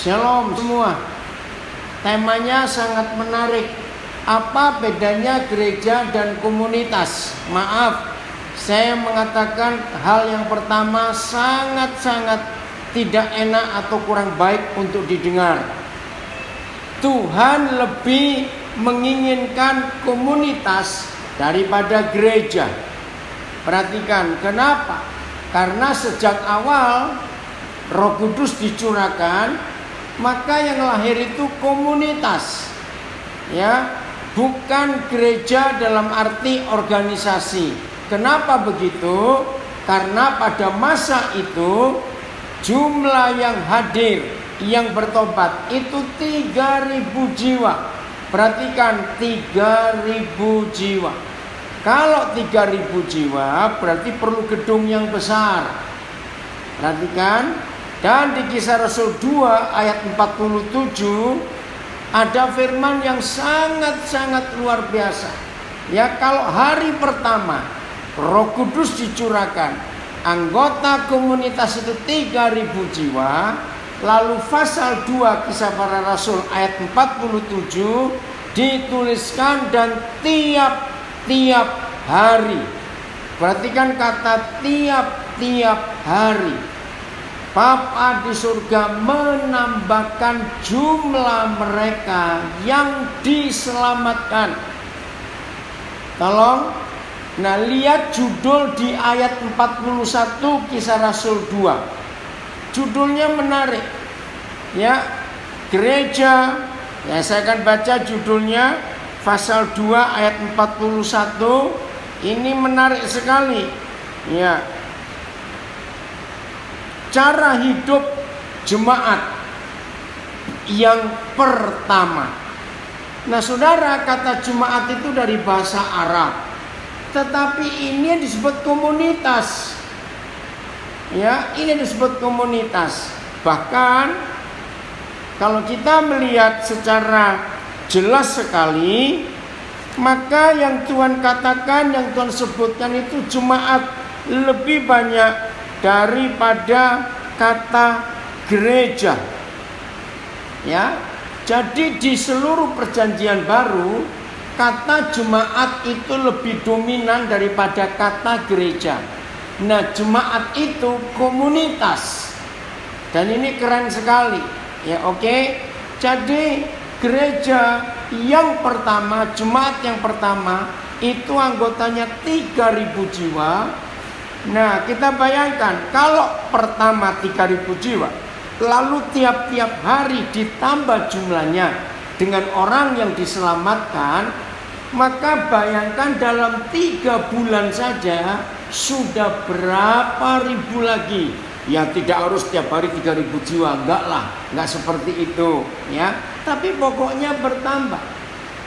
Shalom semua. Temanya sangat menarik. Apa bedanya gereja dan komunitas? Maaf, saya mengatakan hal yang pertama sangat-sangat tidak enak atau kurang baik untuk didengar. Tuhan lebih menginginkan komunitas daripada gereja. Perhatikan, kenapa? Karena sejak awal Roh Kudus dicurahkan, maka yang lahir itu komunitas, ya, bukan gereja dalam arti organisasi. Kenapa begitu? Karena pada masa itu jumlah yang hadir, yang bertobat itu 3.000 jiwa. Perhatikan, 3.000 jiwa. Kalau 3.000 jiwa berarti perlu gedung yang besar. Perhatikan. Dan di Kisah Rasul 2 ayat 47 ada firman yang sangat-sangat luar biasa. Ya, kalau hari pertama Roh Kudus dicurahkan, anggota komunitas itu 3.000 jiwa. Lalu pasal 2 Kisah Para Rasul ayat 47 dituliskan dan tiap-tiap hari. Perhatikan kata tiap-tiap hari. Bapa di surga menambahkan jumlah mereka yang diselamatkan. Tolong. Nah, lihat judul di ayat 41 Kisah Rasul 2. Judulnya menarik. Ya, gereja. Ya, saya akan baca judulnya pasal 2 ayat 41. Ini menarik sekali. Ya. Cara hidup jemaat yang pertama. Nah, saudara, kata jemaat itu dari bahasa Arab, tetapi ini disebut komunitas. Ya, ini disebut komunitas. Bahkan kalau kita melihat secara jelas sekali, maka yang Tuhan katakan, yang Tuhan sebutkan itu jemaat lebih banyak daripada kata gereja. Ya. Jadi di seluruh perjanjian baru, kata jemaat itu lebih dominan daripada kata gereja. Nah, jemaat itu komunitas. Dan ini keren sekali. Ya, oke. Jadi gereja yang pertama, jemaat yang pertama itu anggotanya 3.000 jiwa. Nah, kita bayangkan kalau pertama 3.000 jiwa, lalu tiap-tiap hari ditambah jumlahnya dengan orang yang diselamatkan, maka bayangkan dalam 3 bulan saja sudah berapa ribu lagi. Ya, tidak harus tiap hari 3.000 jiwa, enggak lah, enggak seperti itu, ya. Tapi pokoknya bertambah.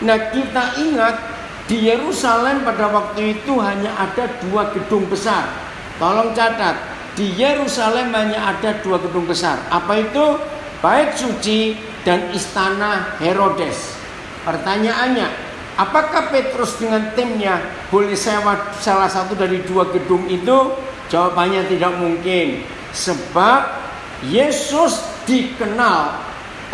Nah, kita ingat di Yerusalem pada waktu itu hanya ada 2 gedung besar. Tolong catat, di Yerusalem hanya ada 2 gedung besar. Apa itu? Bait Suci dan Istana Herodes. Pertanyaannya, apakah Petrus dengan timnya boleh sewa salah satu dari 2 gedung itu? Jawabannya tidak mungkin. Sebab Yesus dikenal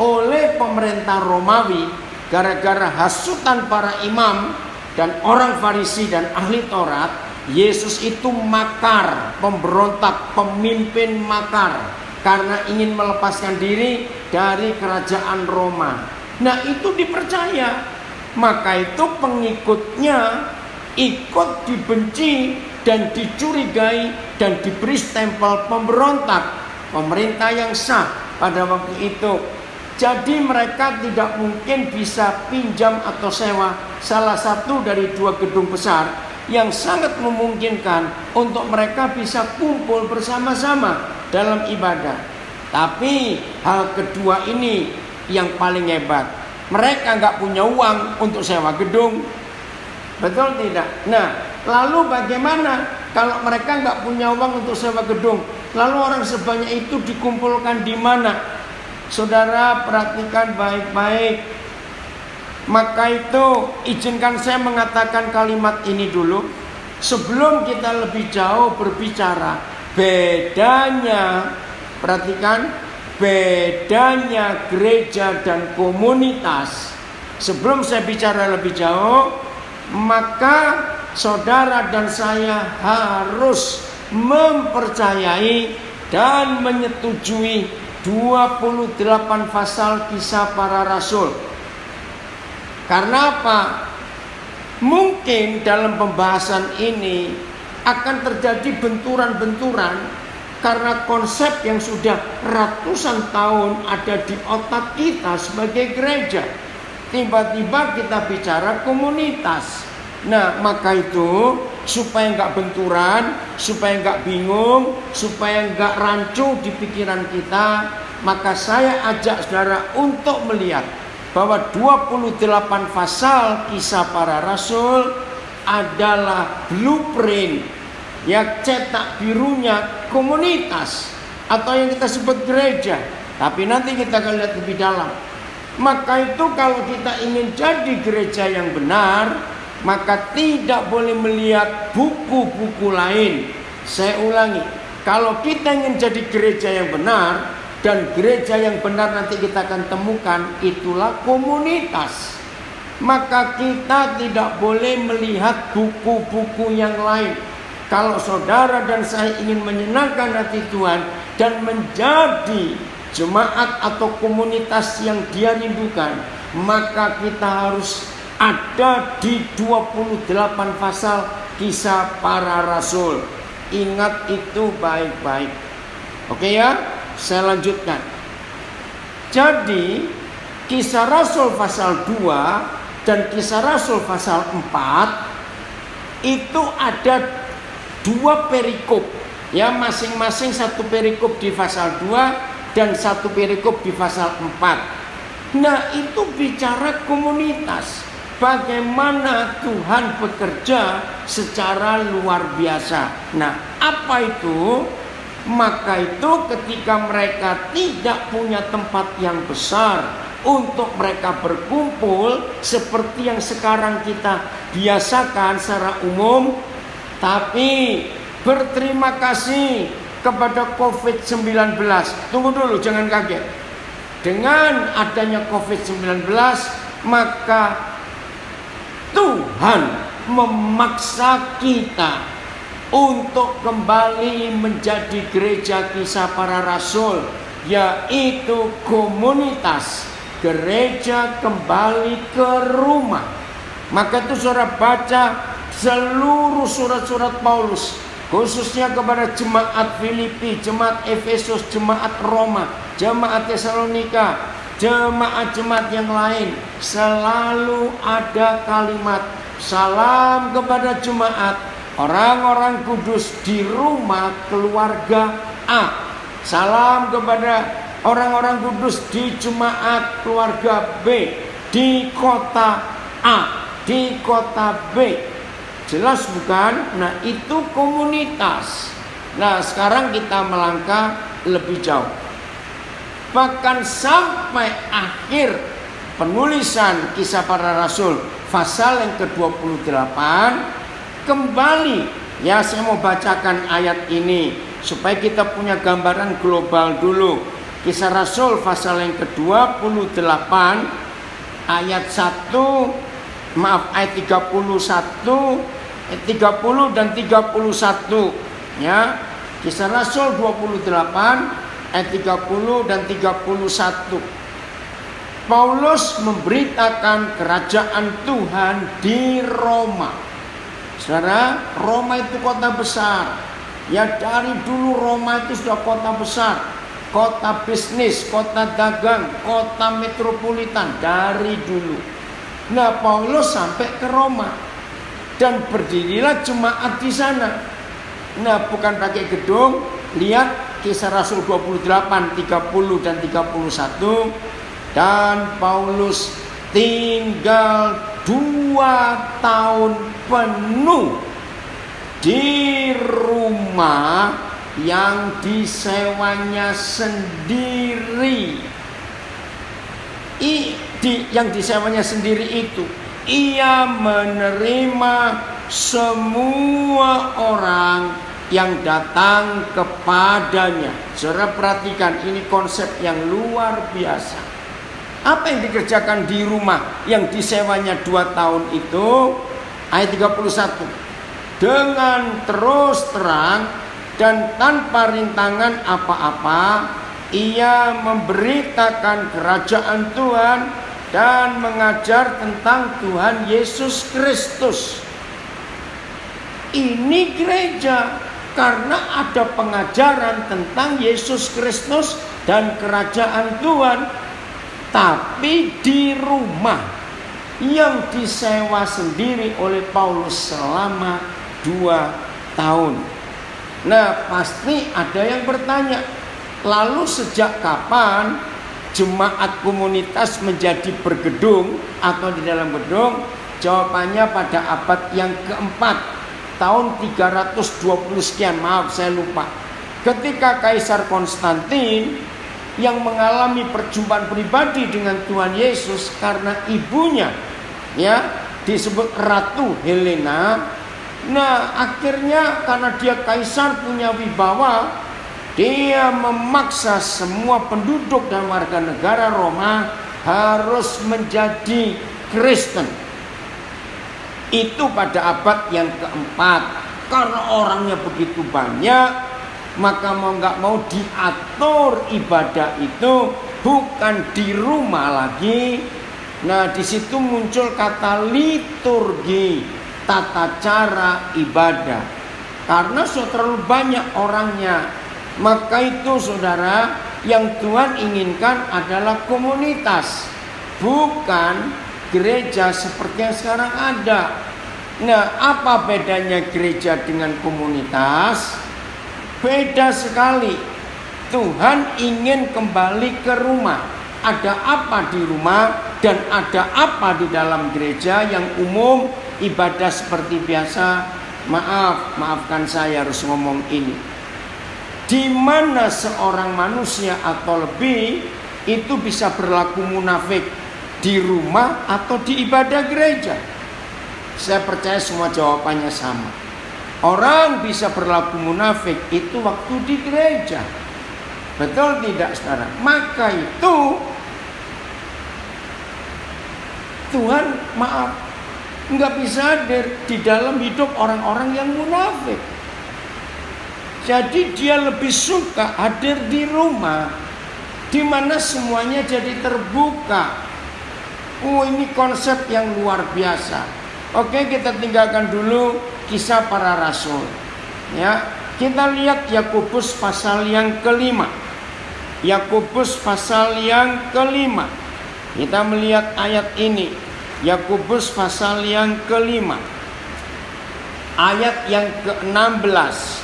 oleh pemerintah Romawi gara-gara hasutan para imam dan orang Farisi dan ahli Taurat. Yesus itu makar, pemberontak, pemimpin makar karena ingin melepaskan diri dari kerajaan Roma. Nah, itu dipercaya. Maka itu pengikutnya ikut dibenci dan dicurigai dan diberi stempel pemberontak, pemerintah yang sah pada waktu itu. Jadi mereka tidak mungkin bisa pinjam atau sewa salah satu dari 2 gedung besar yang sangat memungkinkan untuk mereka bisa kumpul bersama-sama dalam ibadah. Tapi hal kedua ini yang paling hebat. Mereka nggak punya uang untuk sewa gedung. Betul tidak? Nah, lalu bagaimana kalau mereka nggak punya uang untuk sewa gedung? Lalu orang sebanyak itu dikumpulkan di mana? Saudara, perhatikan baik-baik. Maka itu izinkan saya mengatakan kalimat ini dulu sebelum kita lebih jauh berbicara bedanya. Perhatikan, bedanya gereja dan komunitas. Sebelum saya bicara lebih jauh, maka saudara dan saya harus mempercayai dan menyetujui 28 pasal Kisah Para Rasul. Karena apa? Mungkin dalam pembahasan ini akan terjadi benturan-benturan karena konsep yang sudah ratusan tahun ada di otak kita sebagai gereja. Tiba-tiba kita bicara komunitas. Nah, maka itu supaya nggak benturan, supaya nggak bingung, supaya nggak rancu di pikiran kita, maka saya ajak saudara untuk melihat bahwa 28 pasal Kisah Para Rasul adalah blueprint, ya, cetak birunya komunitas atau yang kita sebut gereja. Tapi nanti kita akan lihat lebih dalam. Maka itu kalau kita ingin jadi gereja yang benar, maka tidak boleh melihat buku-buku lain. Saya ulangi, kalau kita ingin jadi gereja yang benar, dan gereja yang benar nanti kita akan temukan itulah komunitas, maka kita tidak boleh melihat buku-buku yang lain. Kalau saudara dan saya ingin menyenangkan hati Tuhan dan menjadi jemaat atau komunitas yang Dia rindukan, maka kita harus ada di 28 pasal Kisah Para Rasul. Ingat itu baik-baik. Oke ya, saya lanjutkan. Jadi Kisah Rasul pasal 2 dan Kisah Rasul pasal 4 itu ada 2 perikop, ya, masing-masing 1 perikop di pasal 2 dan 1 perikop di pasal 4. Nah, itu bicara komunitas. Bagaimana Tuhan bekerja secara luar biasa. Nah, apa itu? Maka itu ketika mereka tidak punya tempat yang besar untuk mereka berkumpul seperti yang sekarang kita biasakan secara umum, tapi berterima kasih kepada COVID-19. Tunggu dulu, jangan kaget. Dengan adanya COVID-19, maka Tuhan memaksa kita untuk kembali menjadi gereja Kisah Para Rasul, yaitu komunitas. Gereja kembali ke rumah. Maka itu saudara baca seluruh surat-surat Paulus, khususnya kepada jemaat Filipi, jemaat Efesus, jemaat Roma, jemaat Tesalonika, jemaat-jemaat yang lain, selalu ada kalimat salam kepada jemaat orang-orang kudus di rumah keluarga A. Salam kepada orang-orang kudus di jemaat keluarga B, di kota A, di kota B. Jelas bukan? Nah, itu komunitas. Nah, sekarang kita melangkah lebih jauh. Bahkan sampai akhir penulisan Kisah Para Rasul pasal yang ke-28, kembali, ya, saya mau bacakan ayat ini supaya kita punya gambaran global dulu. Kisah Rasul pasal yang ke-28 ayat 30 dan 31, ya. Kisah Rasul 28 ayat 30 dan 31. Paulus memberitakan kerajaan Tuhan di Roma. Saudara, Roma itu kota besar. Ya, dari dulu Roma itu sudah kota besar, kota bisnis, kota dagang, kota metropolitan dari dulu. Nah, Paulus sampai ke Roma dan berdirilah jemaat di sana. Nah, bukan pakai gedung. Lihat Kisah Rasul 28, 30 dan 31. Dan Paulus tinggal 2 tahun penuh di rumah yang disewanya sendiri. Yang disewanya sendiri itu, ia menerima semua orang yang datang kepadanya. Saudara perhatikan, ini konsep yang luar biasa. Apa yang dikerjakan di rumah yang disewanya 2 tahun itu? Ayat 31. Dengan terus terang dan tanpa rintangan apa-apa, ia memberitakan kerajaan Tuhan dan mengajar tentang Tuhan Yesus Kristus. Ini gereja karena ada pengajaran tentang Yesus Kristus dan kerajaan Tuhan. Tapi di rumah yang disewa sendiri oleh Paulus selama 2 tahun. Nah, pasti ada yang bertanya, lalu sejak kapan jemaat komunitas menjadi bergedung atau di dalam gedung? Jawabannya pada abad yang keempat, tahun 320 sekian, maaf saya lupa. Ketika Kaisar Konstantin yang mengalami perjumpaan pribadi dengan Tuhan Yesus karena ibunya ya disebut Ratu Helena. Nah, akhirnya karena dia kaisar punya wibawa, dia memaksa semua penduduk dan warga negara Roma harus menjadi Kristen. Itu pada abad yang keempat. Karena orangnya begitu banyak, maka mau gak mau diatur ibadah itu bukan di rumah lagi. Nah, di situ muncul kata liturgi, tata cara ibadah. Karena sudah terlalu banyak orangnya, maka itu saudara, yang Tuhan inginkan adalah komunitas, bukan gereja seperti yang sekarang ada. Nah, apa bedanya gereja dengan komunitas? Beda sekali. Tuhan ingin kembali ke rumah. Ada apa di rumah dan ada apa di dalam gereja yang umum ibadah seperti biasa. Maafkan saya harus ngomong ini. Di mana seorang manusia atau lebih itu bisa berlaku munafik, di rumah atau di ibadah gereja? Saya percaya semua jawabannya sama. Orang bisa berlaku munafik itu waktu di gereja. Betul tidak saudara? Maka itu Tuhan nggak bisa hadir di dalam hidup orang-orang yang munafik. Jadi dia lebih suka hadir di rumah, di mana semuanya jadi terbuka. Ini konsep yang luar biasa. Oke, kita tinggalkan dulu Kisah Para Rasul. Ya, kita lihat Yakobus pasal yang kelima. Yakobus pasal yang kelima. Kita melihat ayat ini. Yakobus pasal yang kelima, ayat yang ke-16.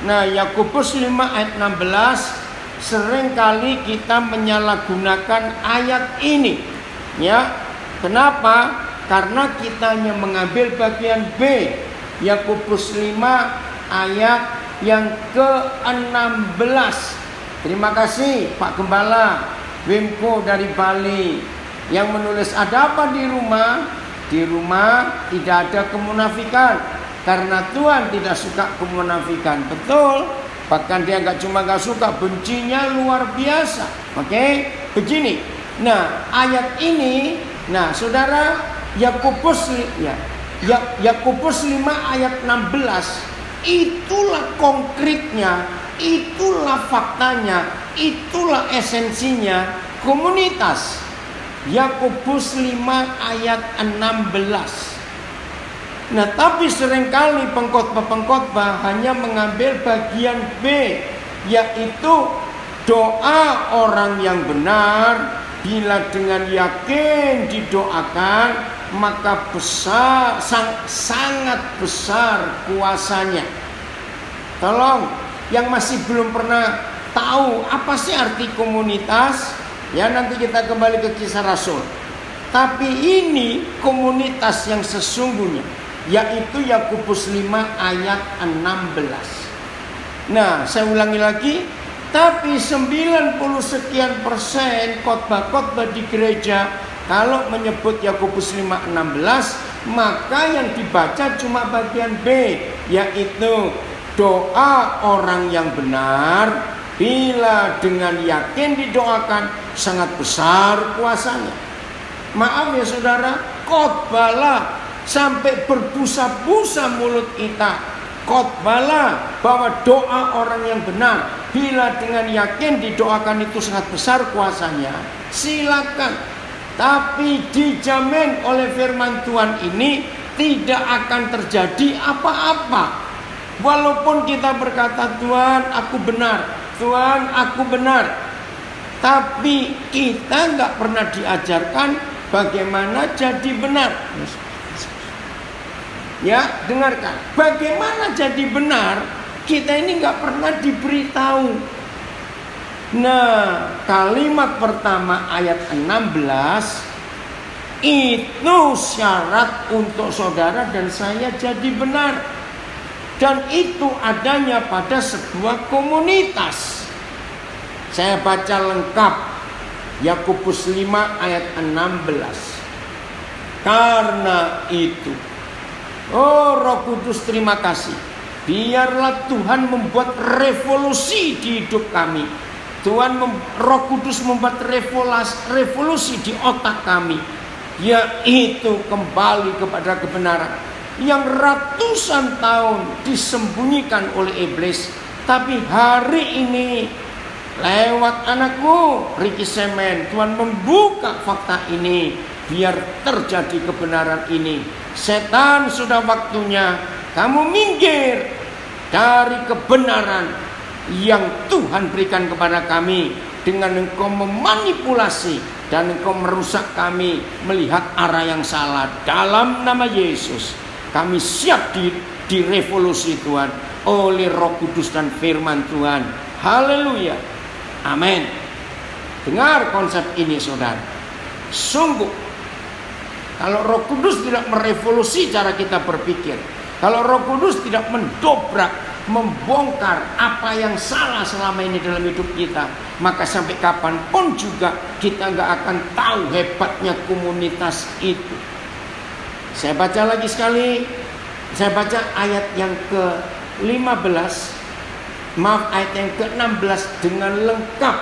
Nah, Yakobus 5 ayat 16, seringkali kita menyalahgunakan ayat ini. Ya, kenapa? Karena kita hanya mengambil bagian B. Yakobus 5 ayat yang ke-16. Terima kasih Pak Gembala Wimko dari Bali yang menulis, ada apa di rumah? Di rumah tidak ada kemunafikan, karena Tuhan tidak suka kemunafikan. Betul. Bahkan dia nggak suka, bencinya luar biasa. Oke, begini. Nah, ayat ini, nah saudara, Yakobus 5 ayat 16, itulah konkretnya, itulah faktanya, itulah esensinya komunitas. Yakobus 5 ayat 16. Nah, tapi seringkali pengkhotbah hanya mengambil bagian B, yaitu doa orang yang benar bila dengan yakin didoakan, maka besar, sangat besar kuasanya. Tolong, yang masih belum pernah tahu apa sih arti komunitas, ya nanti kita kembali ke Kisah Rasul. Tapi ini komunitas yang sesungguhnya, yaitu Yakobus 5 ayat 16. Nah, saya ulangi lagi. Tapi 90 sekian persen khotbah-khotbah di gereja kalau menyebut Yakobus 5 16, maka yang dibaca cuma bagian B, yaitu doa orang yang benar bila dengan yakin didoakan sangat besar kuasanya. Maaf ya saudara, khotbahlah sampai berbusa-busa mulut kita. Khotbahlah bahwa doa orang yang benar bila dengan yakin didoakan itu sangat besar kuasanya. Silakan. Tapi dijamin oleh firman Tuhan ini tidak akan terjadi apa-apa. Walaupun kita berkata, Tuhan aku benar, Tuhan aku benar, tapi kita nggak pernah diajarkan bagaimana jadi benar. Ya, dengarkan, bagaimana jadi benar kita ini nggak pernah diberitahu. Nah, kalimat pertama ayat 16 itu syarat untuk saudara dan saya jadi benar. Dan itu adanya pada sebuah komunitas. Saya baca lengkap Yakobus 5 ayat 16. Karena itu, oh Roh Kudus terima kasih, biarlah Tuhan membuat revolusi di hidup kami. Roh Kudus membuat revolusi di otak kami, yaitu kembali kepada kebenaran yang ratusan tahun disembunyikan oleh iblis. Tapi hari ini lewat anakku Ricky Semen, Tuhan membuka fakta ini biar terjadi kebenaran ini. Setan, sudah waktunya kamu minggir dari kebenaran yang Tuhan berikan kepada kami dengan engkau memanipulasi dan engkau merusak kami melihat arah yang salah. Dalam nama Yesus kami siap direvolusi Tuhan oleh Roh Kudus dan firman Tuhan. Haleluya. Amin. Dengar konsep ini saudara. Sungguh, kalau Roh Kudus tidak merevolusi cara kita berpikir, kalau Roh Kudus tidak mendobrak, membongkar apa yang salah selama ini dalam hidup kita, maka sampai kapanpun juga kita nggak akan tahu hebatnya komunitas itu. Saya baca lagi sekali. Saya baca ayat yang ke-15, ayat yang ke-16 dengan lengkap,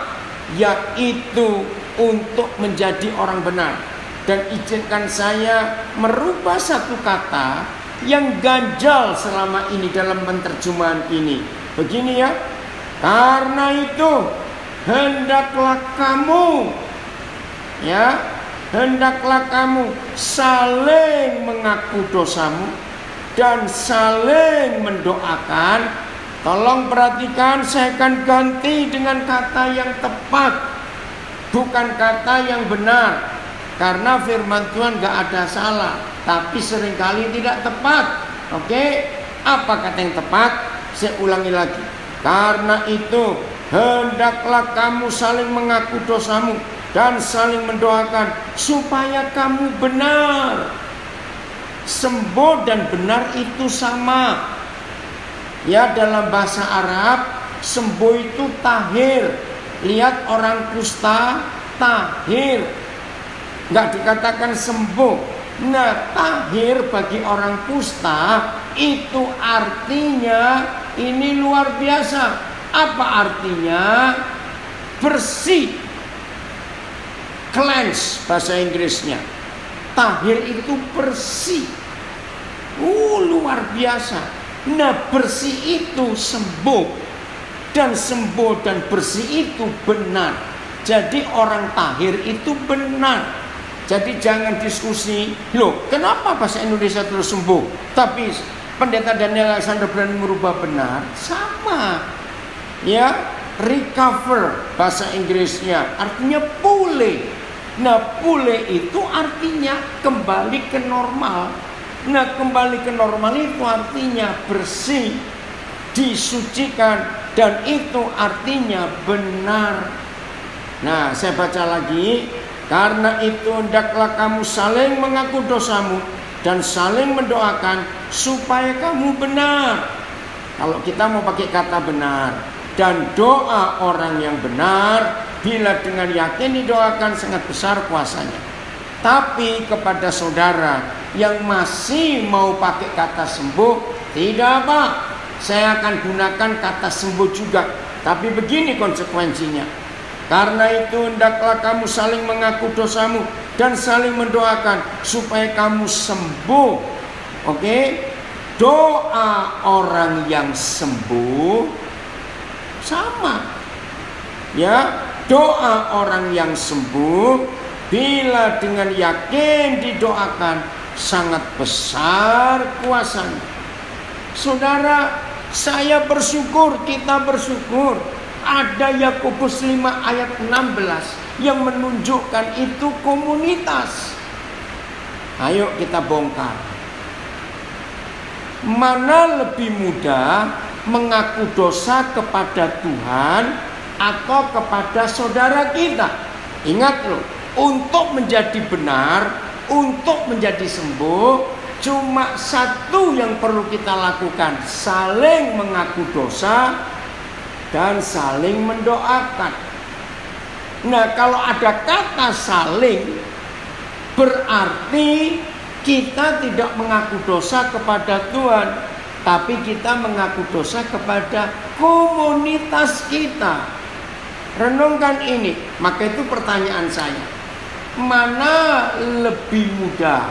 yaitu untuk menjadi orang benar. Dan izinkan saya merubah satu kata yang ganjal selama ini dalam penerjemahan ini. Begini ya, karena itu hendaklah kamu saling mengaku dosamu dan saling mendoakan. Tolong perhatikan, saya akan ganti dengan kata yang tepat, bukan kata yang benar. Karena firman Tuhan gak ada salah, tapi seringkali tidak tepat. Oke, apa kata yang tepat? Saya ulangi lagi. Karena itu hendaklah kamu saling mengaku dosamu dan saling mendoakan supaya kamu benar. Sembuh dan benar itu sama. Ya, dalam bahasa Arab sembuh itu tahir. Lihat orang kusta, tahir. Nggak dikatakan sembuh. Nah, tahir bagi orang kusta itu artinya ini luar biasa. Apa artinya? Bersih. Cleanse bahasa Inggrisnya. Tahir itu bersih. Luar biasa. Nah, bersih itu sembuh. Dan sembuh dan bersih itu benar. Jadi orang tahir itu benar. Jadi jangan diskusi, loh kenapa bahasa Indonesia terus sembuh, tapi Pendeta Daniel Alexander berani merubah benar? Sama. Ya, recover bahasa Inggrisnya artinya pulih. Nah, pulih itu artinya kembali ke normal. Nah, kembali ke normal itu artinya bersih, disucikan, dan itu artinya benar. Nah, saya baca lagi. Karena itu hendaklah kamu saling mengaku dosamu dan saling mendoakan supaya kamu benar. Kalau kita mau pakai kata benar, dan doa orang yang benar bila dengan yakin didoakan sangat besar kuasanya. Tapi kepada saudara yang masih mau pakai kata sembuh, tidak apa, saya akan gunakan kata sembuh juga. Tapi begini konsekuensinya. Karena itu hendaklah kamu saling mengaku dosamu dan saling mendoakan supaya kamu sembuh. Oke? Doa orang yang sembuh sama. Ya, doa orang yang sembuh bila dengan yakin didoakan sangat besar kuasanya. Saudara, saya bersyukur, kita bersyukur ada Yakobus 5 ayat 16 yang menunjukkan itu komunitas. Ayo kita bongkar. Mana lebih mudah mengaku dosa kepada Tuhan atau kepada saudara kita? Ingat loh, untuk menjadi benar, untuk menjadi sembuh, cuma satu yang perlu kita lakukan, saling mengaku dosa dan saling mendoakan. Nah, kalau ada kata saling, berarti kita tidak mengaku dosa kepada Tuhan, tapi kita mengaku dosa kepada komunitas kita. Renungkan ini. Maka itu pertanyaan saya, mana lebih mudah?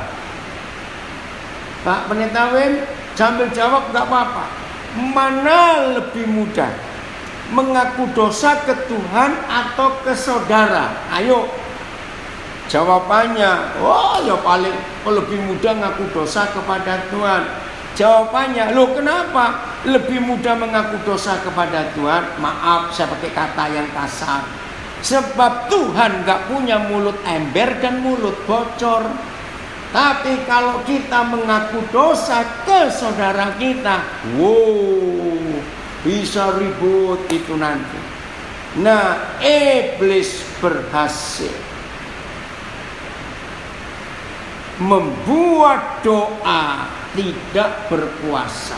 Pak Pendeta Win, sambil jawab gak apa-apa. Mana lebih mudah? Mengaku dosa ke Tuhan atau ke saudara? Ayo. Jawabannya, ya paling lebih mudah mengaku dosa kepada Tuhan. Jawabannya, loh kenapa lebih mudah mengaku dosa kepada Tuhan? Maaf, saya pakai kata yang kasar. Sebab Tuhan gak punya mulut ember dan mulut bocor. Tapi kalau kita mengaku dosa ke saudara kita, bisa ribut itu nanti. Nah, iblis berhasil membuat doa tidak berkuasa.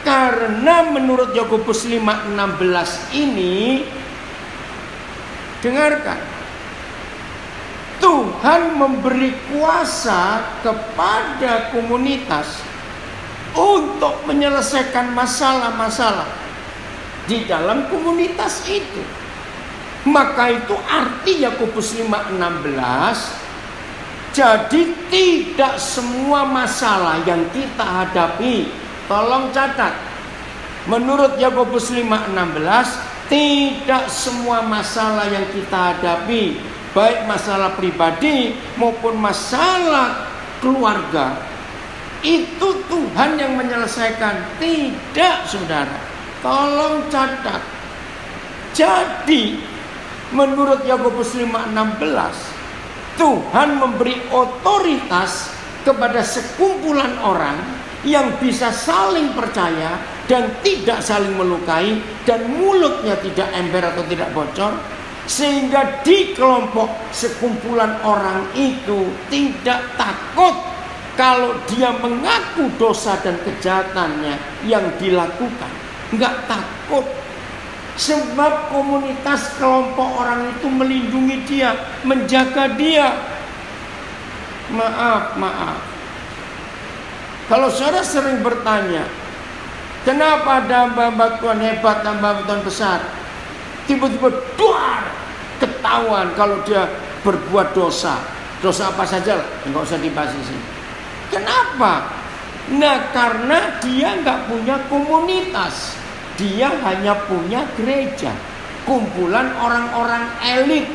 Karena menurut Yakobus 5:16 ini, dengarkan, Tuhan memberi kuasa kepada komunitas untuk menyelesaikan masalah-masalah di dalam komunitas itu. Maka itu arti Yakobus 5:16. Jadi tidak semua masalah yang kita hadapi, tolong catat, menurut Yakobus 5:16, tidak semua masalah yang kita hadapi, baik masalah pribadi maupun masalah keluarga, itu Tuhan yang menyelesaikan. Tidak, saudara. Tolong catat. Jadi menurut Yakobus 5:16, Tuhan memberi otoritas kepada sekumpulan orang yang bisa saling percaya dan tidak saling melukai, dan mulutnya tidak ember atau tidak bocor, sehingga di kelompok sekumpulan orang itu tidak takut kalau dia mengaku dosa dan kejahatannya yang dilakukan. Enggak takut. Sebab komunitas kelompok orang itu melindungi dia, menjaga dia. Maaf. Kalau saudara sering bertanya, kenapa ada hamba Tuhan hebat, hamba Tuhan besar, tiba-tiba duar, ketahuan kalau dia berbuat dosa. Dosa apa saja lah, enggak usah dibahas di sini. Kenapa? Nah, karena dia enggak punya komunitas. Dia hanya punya gereja, kumpulan orang-orang elit.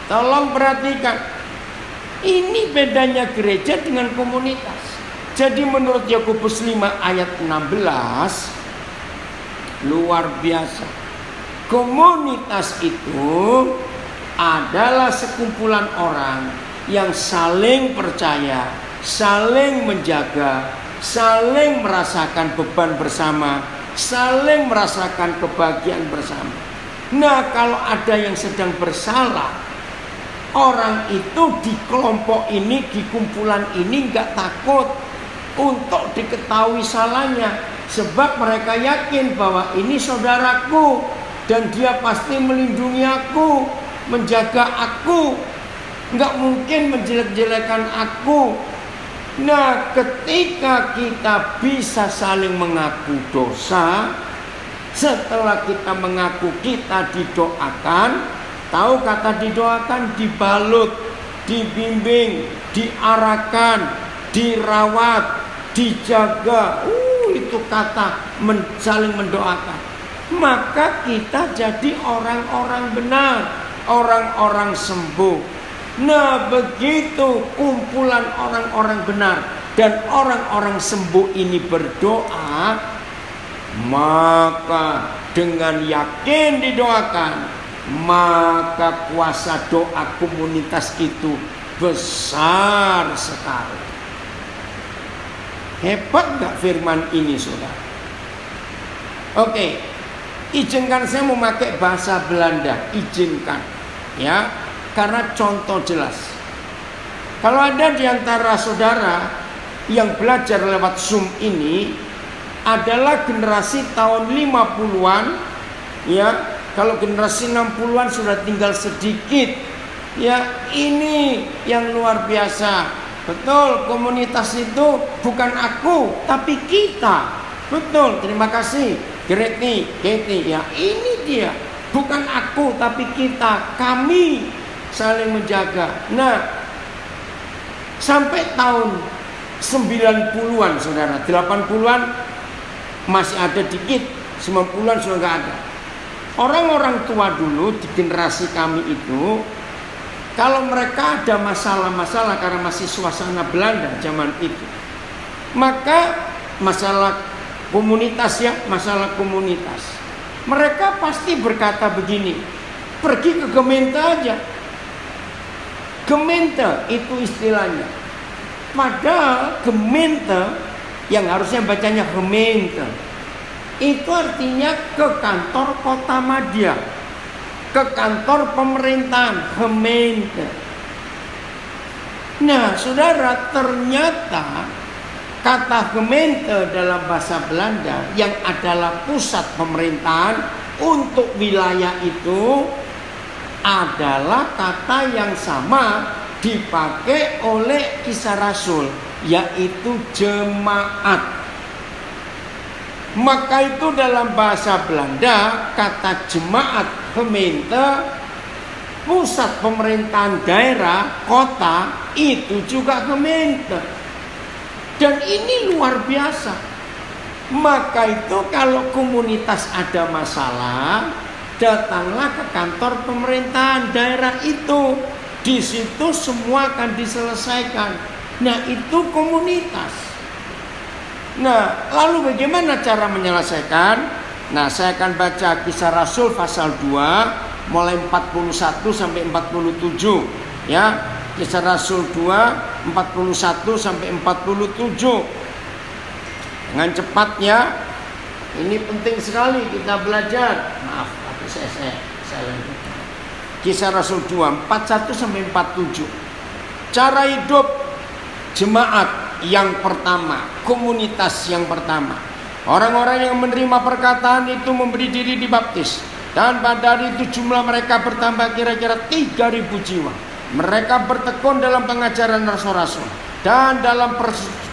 Tolong perhatikan, ini bedanya gereja dengan komunitas. Jadi menurut Yakobus 5 ayat 16, luar biasa. Komunitas itu adalah sekumpulan orang yang saling percaya, saling menjaga, saling merasakan beban bersama, saling merasakan kebahagiaan bersama. Nah, kalau ada yang sedang bersalah, orang itu di kelompok ini, di kumpulan ini gak takut untuk diketahui salahnya. Sebab mereka yakin bahwa ini saudaraku dan dia pasti melindungi aku, menjaga aku, gak mungkin menjelek-jelekan aku. Nah, ketika kita bisa saling mengaku dosa, setelah kita mengaku kita didoakan, tahu kata didoakan, dibalut, dibimbing, diarahkan, dirawat, dijaga. Itu kata saling mendoakan. Maka kita jadi orang-orang benar, orang-orang sembuh. Nah, begitu kumpulan orang-orang benar dan orang-orang sembuh ini berdoa, maka dengan yakin didoakan, maka kuasa doa komunitas itu besar sekali. Hebat gak firman ini, saudara? Oke, izinkan saya memakai bahasa Belanda, izinkan, ya. Karena contoh jelas. Kalau ada di antara saudara yang belajar lewat Zoom ini adalah generasi tahun 50-an, ya. Kalau generasi 60-an sudah tinggal sedikit. Ya, ini yang luar biasa. Betul, komunitas itu bukan aku, tapi kita. Betul, terima kasih Greti, ya, ini dia. Bukan aku, tapi kita, kami saling menjaga. Nah, sampai tahun 90-an saudara, 80-an masih ada dikit, 90-an sudah gak ada. Orang-orang tua dulu di generasi kami itu, kalau mereka ada masalah-masalah karena masih suasana Belanda zaman itu, maka masalah komunitas, ya, masalah komunitas, mereka pasti berkata begini, pergi ke gemeente aja. Gemeente itu istilahnya. Padahal gemeente yang harusnya bacanya gemeente itu artinya ke kantor kota madya, ke kantor pemerintahan, gemeente. Nah, saudara, ternyata kata gemeente dalam bahasa Belanda yang adalah pusat pemerintahan untuk wilayah itu adalah kata yang sama dipakai oleh Kisah Rasul, yaitu jemaat. Maka itu dalam bahasa Belanda kata jemaat, gemeente, pusat pemerintahan daerah, kota, itu juga gemeente. Dan ini luar biasa. Maka itu kalau komunitas ada masalah, datanglah ke kantor pemerintahan daerah itu. Di situ semua akan diselesaikan. Nah, itu komunitas. Nah, lalu bagaimana cara menyelesaikan? Nah, saya akan baca Kisah Rasul pasal 2 mulai 41 sampai 47, ya. Kisah Rasul 2 41 sampai 47. Dengan cepatnya. Ini penting sekali kita belajar. Maaf, tapi saya lanjutkan. Kisah Rasul 2 41 sampai 47. Cara hidup jemaat yang pertama, komunitas yang pertama. Orang-orang yang menerima perkataan itu memberi diri dibaptis. Dan pada hari itu jumlah mereka bertambah kira-kira 3.000 jiwa. Mereka bertekun dalam pengajaran rasul-rasul dan dalam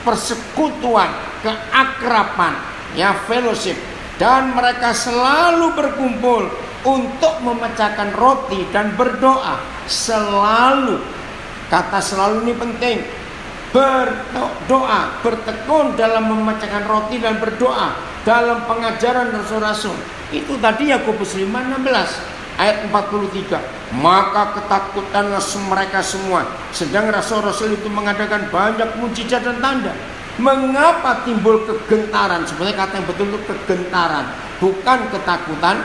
persekutuan, keakraban, ya, fellowship. Dan mereka selalu berkumpul untuk memecahkan roti dan berdoa. Selalu, kata selalu ini penting. Berdoa, bertekun dalam memecahkan roti dan berdoa dalam pengajaran rasul-rasul. Itu tadi Yakobus 5:16 ayat 43. Maka ketakutanlah mereka semua, sedang rasul-rasul itu mengadakan banyak mujizat dan tanda. Mengapa timbul kegentaran? Sebenarnya kata yang betul itu kegentaran, bukan ketakutan.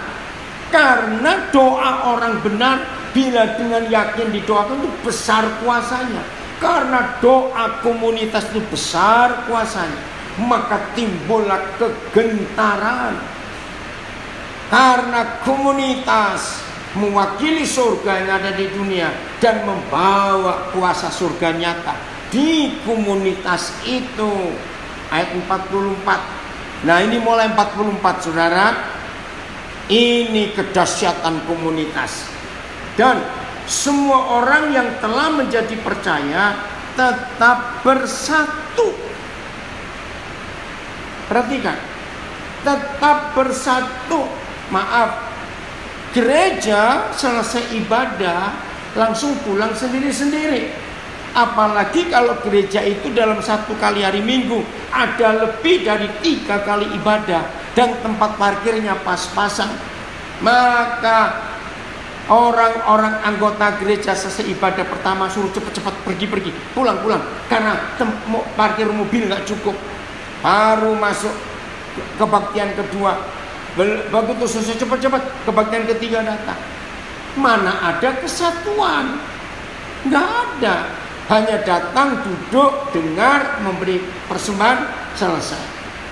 Karena doa orang benar bila dengan yakin didoakan itu besar kuasanya. Karena doa komunitas itu besar kuasanya, maka timbullah kegentaran. Karena komunitas mewakili surga yang ada di dunia dan membawa kuasa surga nyata di komunitas itu. Ayat 44. Nah, ini mulai 44, saudara. Ini kedahsyatan komunitas. Dan semua orang yang telah menjadi percaya tetap bersatu. Perhatikan, tetap bersatu. Maaf, gereja selesai ibadah langsung pulang sendiri-sendiri. Apalagi kalau gereja itu dalam 1 kali hari Minggu ada lebih dari 3 kali ibadah dan tempat parkirnya pas-pasan, maka orang-orang anggota gereja selesai ibadah pertama suruh cepat-cepat pergi, pulang, karena parkir mobil nggak cukup. Baru masuk kebaktian kedua, begitu selesai cepat-cepat kebaktian ketiga datang. Mana ada kesatuan? Nggak ada. Hanya datang, duduk, dengar, memberi persembahan, selesai.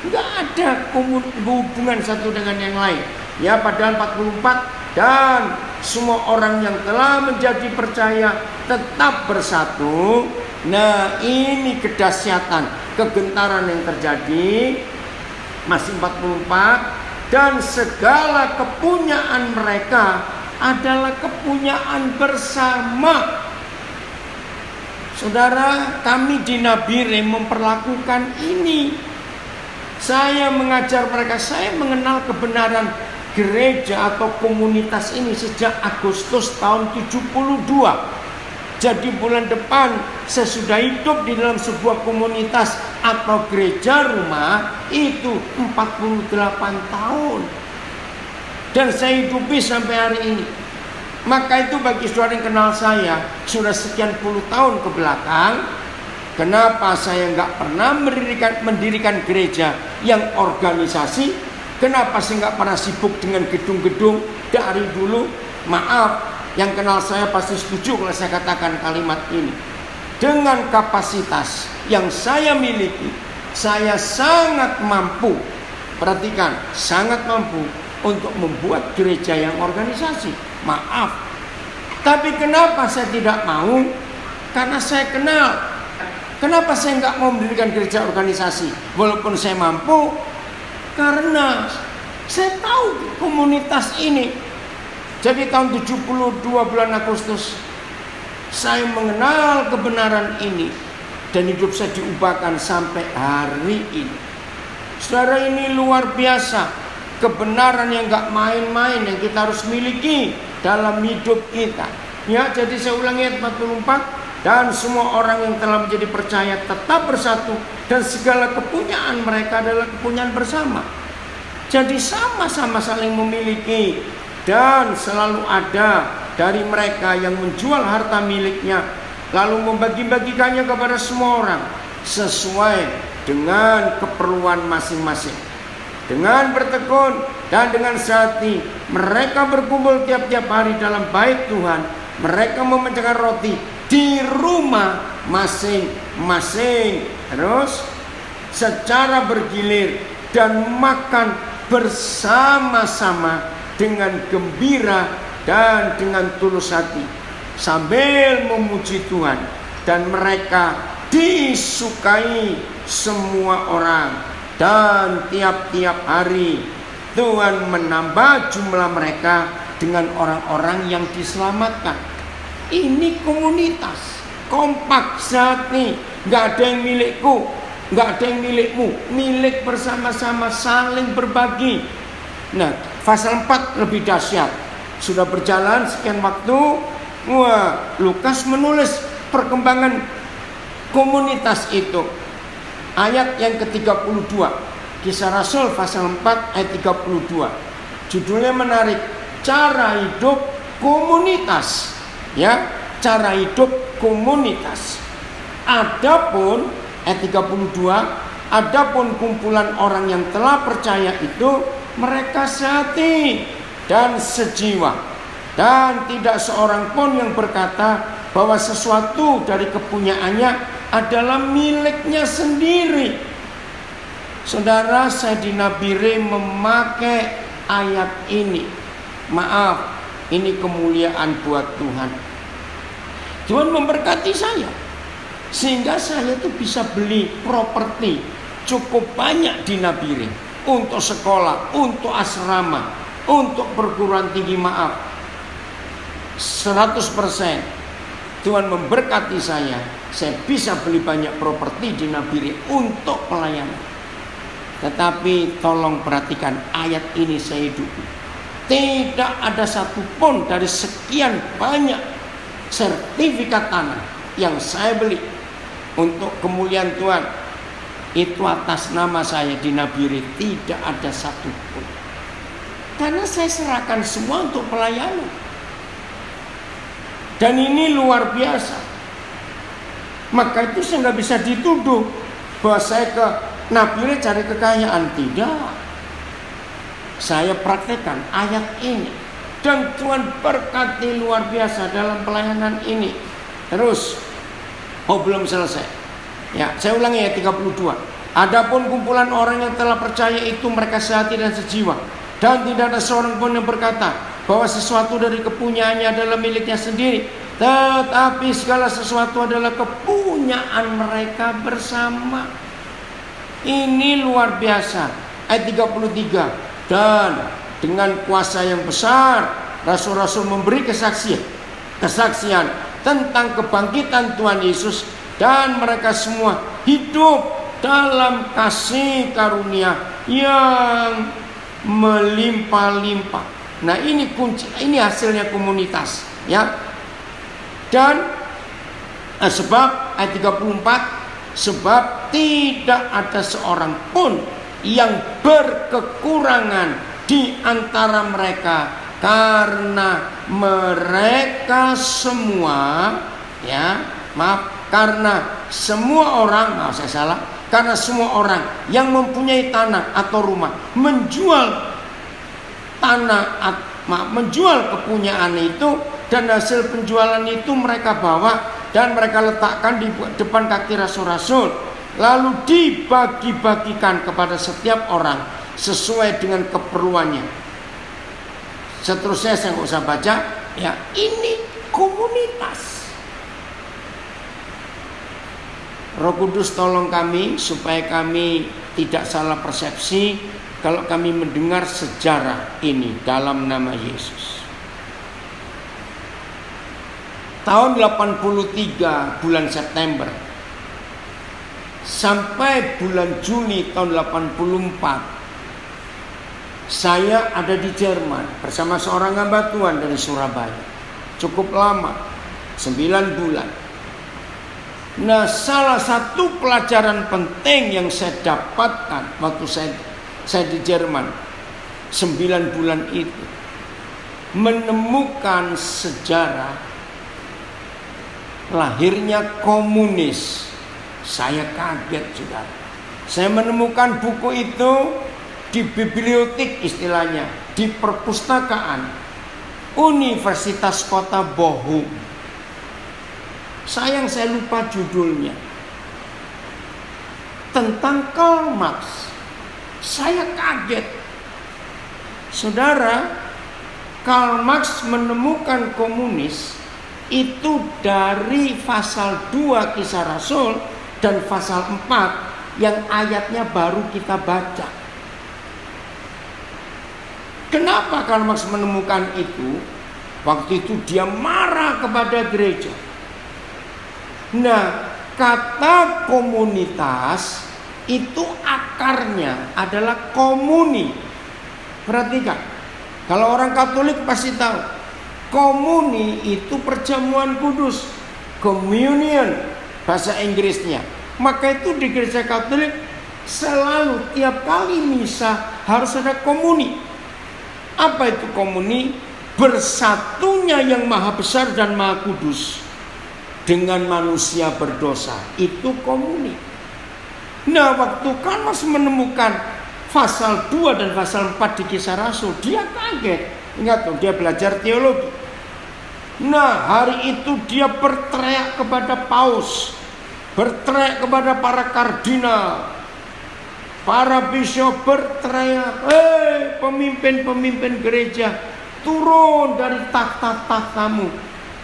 Nggak ada hubungan satu dengan yang lain. Ya, padahal 44 dan semua orang yang telah menjadi percaya tetap bersatu. Nah, ini kedahsyatan, kegentaran yang terjadi. Masih 44. Dan segala kepunyaan mereka adalah kepunyaan bersama. Saudara, kami di Nabire memperlakukan ini. Saya mengajar mereka, saya mengenal kebenaran gereja atau komunitas ini sejak Agustus tahun 72. Jadi bulan depan saya sudah hidup di dalam sebuah komunitas atau gereja rumah itu 48 tahun. Dan saya hidupi sampai hari ini. Maka itu bagi saudara yang kenal saya sudah sekian puluh tahun ke belakang, kenapa saya nggak pernah mendirikan gereja yang organisasi? Kenapa saya nggak pernah sibuk dengan gedung-gedung dari dulu? Maaf, yang kenal saya pasti setuju kalau saya katakan kalimat ini. Dengan kapasitas yang saya miliki, saya sangat mampu. Perhatikan, sangat mampu untuk membuat gereja yang organisasi. Maaf, tapi kenapa saya tidak mau? Karena saya kenal. Kenapa saya nggak mau mendirikan gereja organisasi walaupun saya mampu? Karena saya tahu komunitas ini. Jadi tahun 72 bulan Agustus saya mengenal kebenaran ini dan hidup saya diubahkan sampai hari ini. Saudara, ini luar biasa, kebenaran yang gak main-main yang kita harus miliki dalam hidup kita. Ya, jadi saya ulangi ayat 44. Dan semua orang yang telah menjadi percaya tetap bersatu, dan segala kepunyaan mereka adalah kepunyaan bersama. Jadi sama-sama saling memiliki, dan selalu ada dari mereka yang menjual harta miliknya lalu membagi-bagikannya kepada semua orang sesuai dengan keperluan masing-masing. Dengan bertekun dan dengan sehati mereka berkumpul tiap-tiap hari dalam bait Tuhan. Mereka memecahkan roti di rumah masing-masing, terus secara bergilir, dan makan bersama-sama dengan gembira dan dengan tulus hati sambil memuji Tuhan. Dan mereka disukai semua orang, dan tiap-tiap hari Tuhan menambah jumlah mereka dengan orang-orang yang diselamatkan. Ini komunitas kompak sehati, gak ada yang milikku, gak ada yang milikmu, milik bersama-sama, saling berbagi. Nah, pasal 4 lebih dahsyat. Sudah berjalan sekian waktu, Lukas menulis perkembangan komunitas itu. Ayat yang ke-32, Kisah Rasul pasal 4 ayat 32. Judulnya menarik, cara hidup komunitas. Ya, cara hidup komunitas. Adapun ayat 32, adapun kumpulan orang yang telah percaya itu mereka sehati dan sejiwa, dan tidak seorang pun yang berkata bahwa sesuatu dari kepunyaannya adalah miliknya sendiri. Saudara, saya di Nabire memakai ayat ini. Maaf, ini kemuliaan buat Tuhan. Tuhan memberkati saya sehingga saya itu bisa beli properti cukup banyak di Nabire untuk sekolah, untuk asrama, untuk perguruan tinggi. Maaf, 100%. Tuhan memberkati saya bisa beli banyak properti di Nabire untuk pelayanan. Tetapi tolong perhatikan ayat ini saya hidupi. Tidak ada satupun dari sekian banyak sertifikat tanah yang saya beli untuk kemuliaan Tuhan itu atas nama saya di Nabire, tidak ada satupun. Karena saya serahkan semua untuk pelayanan. Dan ini luar biasa. Maka itu saya nggak bisa dituduh bahwa saya ke Nabire cari kekayaan. Tidak. Saya praktekkan ayat ini. Dan Tuhan berkati luar biasa dalam pelayanan ini. Terus. Belum selesai. Ya, saya ulangi ayat 32. Adapun kumpulan orang yang telah percaya itu mereka sehati dan sejiwa. Dan tidak ada seorang pun yang berkata bahwa sesuatu dari kepunyaannya adalah miliknya sendiri, tetapi segala sesuatu adalah kepunyaan mereka bersama. Ini luar biasa. Ayat 33. Dan dengan kuasa yang besar rasul-rasul memberi kesaksian tentang kebangkitan Tuhan Yesus, dan mereka semua hidup dalam kasih karunia yang melimpah-limpah. Nah, ini kunci, ini hasilnya komunitas, ya. Dan sebab ayat 34, sebab tidak ada seorang pun yang berkekurangan di antara mereka, karena mereka semua, ya, karena semua orang, karena semua orang yang mempunyai tanah atau rumah menjual kepunyaan itu, dan hasil penjualan itu mereka bawa dan mereka letakkan di depan kaki rasul-rasul, lalu dibagi-bagikan kepada setiap orang sesuai dengan keperluannya. Seterusnya saya nggak usah baca, ya. Ini komunitas. Roh Kudus tolong kami supaya kami tidak salah persepsi kalau kami mendengar sejarah ini dalam nama Yesus. Tahun 83 bulan September sampai bulan Juni tahun 84, saya ada di Jerman bersama seorang hamba Tuhan dari Surabaya. Cukup lama, 9 bulan. Nah, salah satu pelajaran penting yang saya dapatkan waktu saya di Jerman 9 bulan itu, menemukan sejarah lahirnya komunis. Saya kaget, saudara. Saya menemukan buku itu di bibliotek, istilahnya di perpustakaan Universitas Kota Bochum. Sayang saya lupa judulnya. Tentang Karl Marx. Saya kaget. Saudara, Karl Marx menemukan komunis itu dari pasal 2 Kisah Rasul dan pasal 4 yang ayatnya baru kita baca. Kenapa Karl Marx menemukan itu? Waktu itu dia marah kepada gereja. Nah, kata komunitas itu akarnya adalah komuni. Perhatikan, kalau orang Katolik pasti tahu, komuni itu perjamuan kudus, communion bahasa Inggrisnya. Maka itu di gereja Katolik selalu tiap kali misa harus ada komuni. Apa itu komuni? Bersatunya yang maha besar dan maha kudus dengan manusia berdosa, itu komuni. Nah, waktu Karl menemukan pasal 2 dan pasal 4 di Kisah Rasul, dia kaget. Ingat tuh, dia belajar teologi. Nah, hari itu dia berteriak kepada paus, berteriak kepada para kardinal, para bishop, berteriak, pemimpin-pemimpin gereja, turun dari takhta-takhtamu.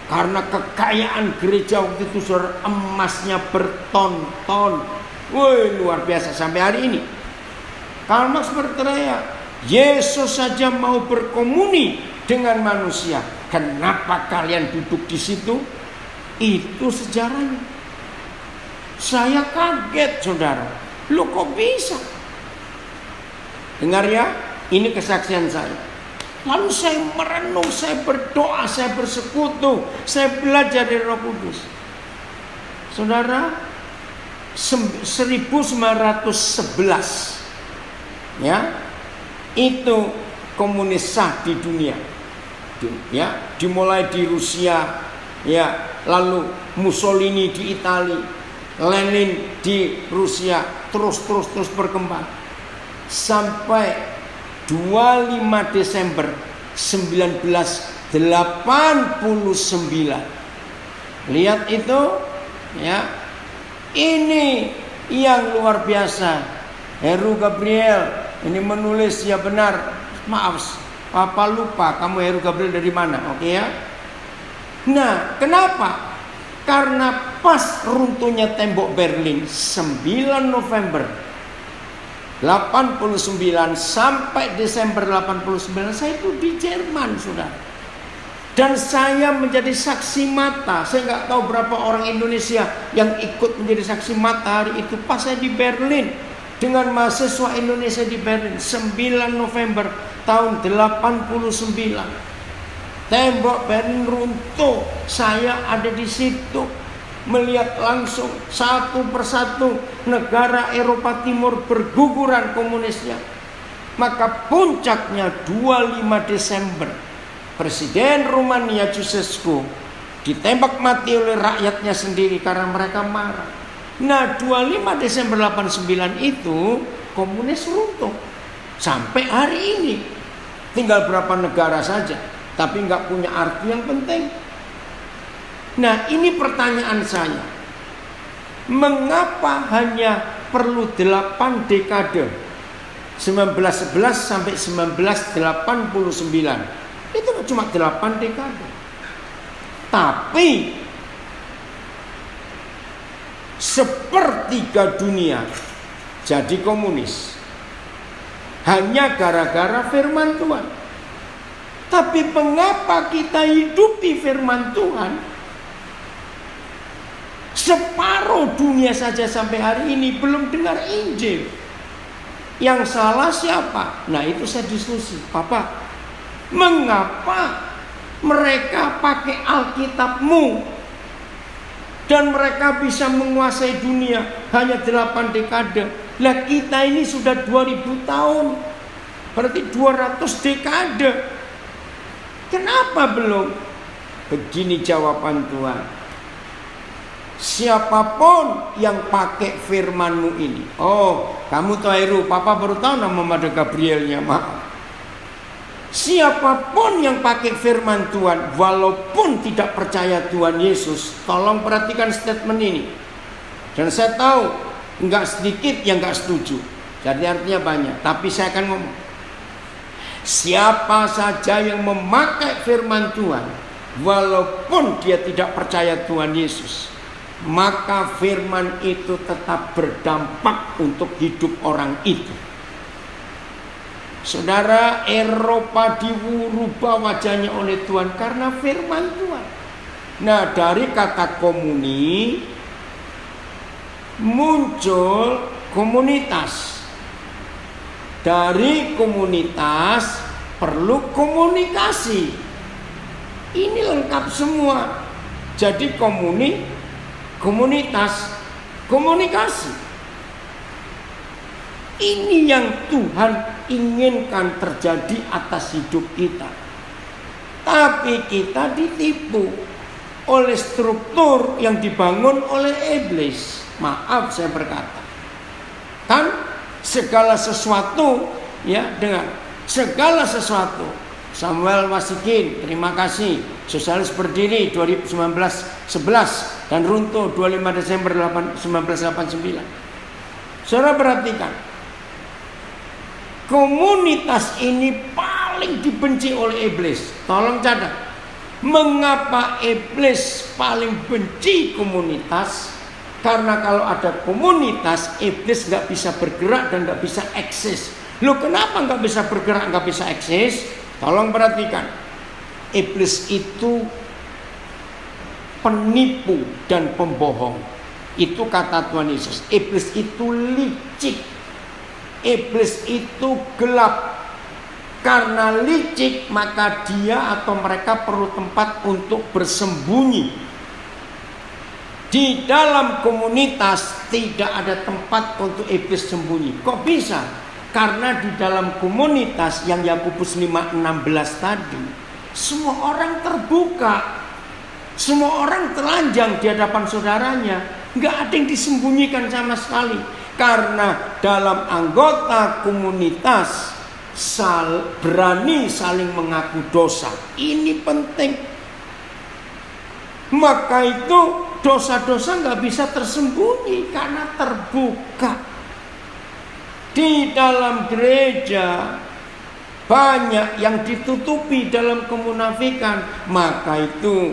Karena kekayaan gereja waktu itu, saudara, emasnya berton-ton. Woi, luar biasa sampai hari ini. Karl Marx berteriak, Yesus saja mau berkomuni dengan manusia. Kenapa kalian duduk di situ? Itu sejarahnya. Saya kaget, saudara. Loh, kok bisa? Dengar ya, ini kesaksian saya. Lalu saya merenung, saya berdoa, saya bersekutu, saya belajar dari Roh Kudus. Saudara, 1911 ya, itu komunis sah di dunia. Ya, dimulai di Rusia, ya, lalu Mussolini di Italia, Lenin di Rusia, terus berkembang sampai 25 Desember 1989. Lihat itu, ya. Ini yang luar biasa. Heru Gabriel ini menulis, ya benar. Maaf, Papa lupa kamu Heru Gabriel dari mana, oke ya? Nah, kenapa? Karena pas runtuhnya tembok Berlin 9 November 89 sampai Desember 89, saya itu di Jerman, saudara. Dan saya menjadi saksi mata. Saya nggak tahu berapa orang Indonesia yang ikut menjadi saksi mata hari itu. Pas saya di Berlin dengan mahasiswa Indonesia di Berlin 9 November tahun 89. Tembok Berlin runtuh. Saya ada di situ melihat langsung satu persatu negara Eropa Timur berguguran komunisnya. Maka puncaknya 25 Desember Presiden Rumania Ceausescu ditembak mati oleh rakyatnya sendiri karena mereka marah. Nah, 25 Desember 89 itu komunis runtuh. Sampai hari ini tinggal berapa negara saja, tapi nggak punya arti yang penting. Nah, ini pertanyaan saya. Mengapa hanya perlu 8 dekade? 1911 sampai 1989. Itu cuma 8 dekade. Tapi sepertiga dunia jadi komunis hanya gara-gara firman Tuhan. Tapi mengapa kita hidupi firman Tuhan? Separuh dunia saja sampai hari ini belum dengar Injil. Yang salah siapa? Nah, itu saya diskusi. Papa, mengapa mereka pakai Alkitabmu dan mereka bisa menguasai dunia hanya 8 dekade? Lah, kita ini sudah 2000 tahun, berarti 200 dekade. Kenapa belum? Begini jawaban Tuhan. Siapapun yang pakai firman-Mu ini. Oh, kamu tahu Heru, Papa baru tahu nama Mada Gabrielnya, maaf. Siapapun yang pakai firman Tuhan, walaupun tidak percaya Tuhan Yesus, tolong perhatikan statement ini. Dan saya tahu enggak sedikit yang enggak setuju. Jadi artinya banyak, tapi saya akan ngomong. Siapa saja yang memakai firman Tuhan, walaupun dia tidak percaya Tuhan Yesus, maka firman itu tetap berdampak untuk hidup orang itu. Saudara, Eropa dirubah wajahnya oleh Tuhan karena firman Tuhan. Nah, dari kata komuni muncul komunitas. Dari komunitas perlu komunikasi. Ini lengkap semua. Jadi komunitas, komunikasi. Ini yang Tuhan inginkan terjadi atas hidup kita. Tapi kita ditipu oleh struktur yang dibangun oleh iblis. Maaf saya berkata. Kan segala sesuatu, ya, dengar, segala sesuatu. Samuel Wasikin, terima kasih. Sosialis berdiri 2011 dan runtuh 25 Desember 1989. Saudara perhatikan, komunitas ini paling dibenci oleh iblis. Tolong catat. Mengapa iblis paling benci komunitas? Karena kalau ada komunitas, iblis gak bisa bergerak dan gak bisa eksis. Loh, kenapa gak bisa bergerak, gak bisa eksis? Tolong perhatikan. Iblis itu penipu dan pembohong. Itu kata Tuhan Yesus. Iblis itu licik. Iblis itu gelap. Karena licik, maka dia atau mereka perlu tempat untuk bersembunyi. Di dalam komunitas tidak ada tempat untuk iblis sembunyi. Kok bisa? Karena di dalam komunitas yang Yakobus 5:16 tadi, semua orang terbuka. Semua orang telanjang di hadapan saudaranya. Nggak ada yang disembunyikan sama sekali. Karena dalam anggota komunitas berani saling mengaku dosa. Ini penting. Maka itu dosa-dosa nggak bisa tersembunyi karena terbuka. Di dalam gereja banyak yang ditutupi dalam kemunafikan. Maka itu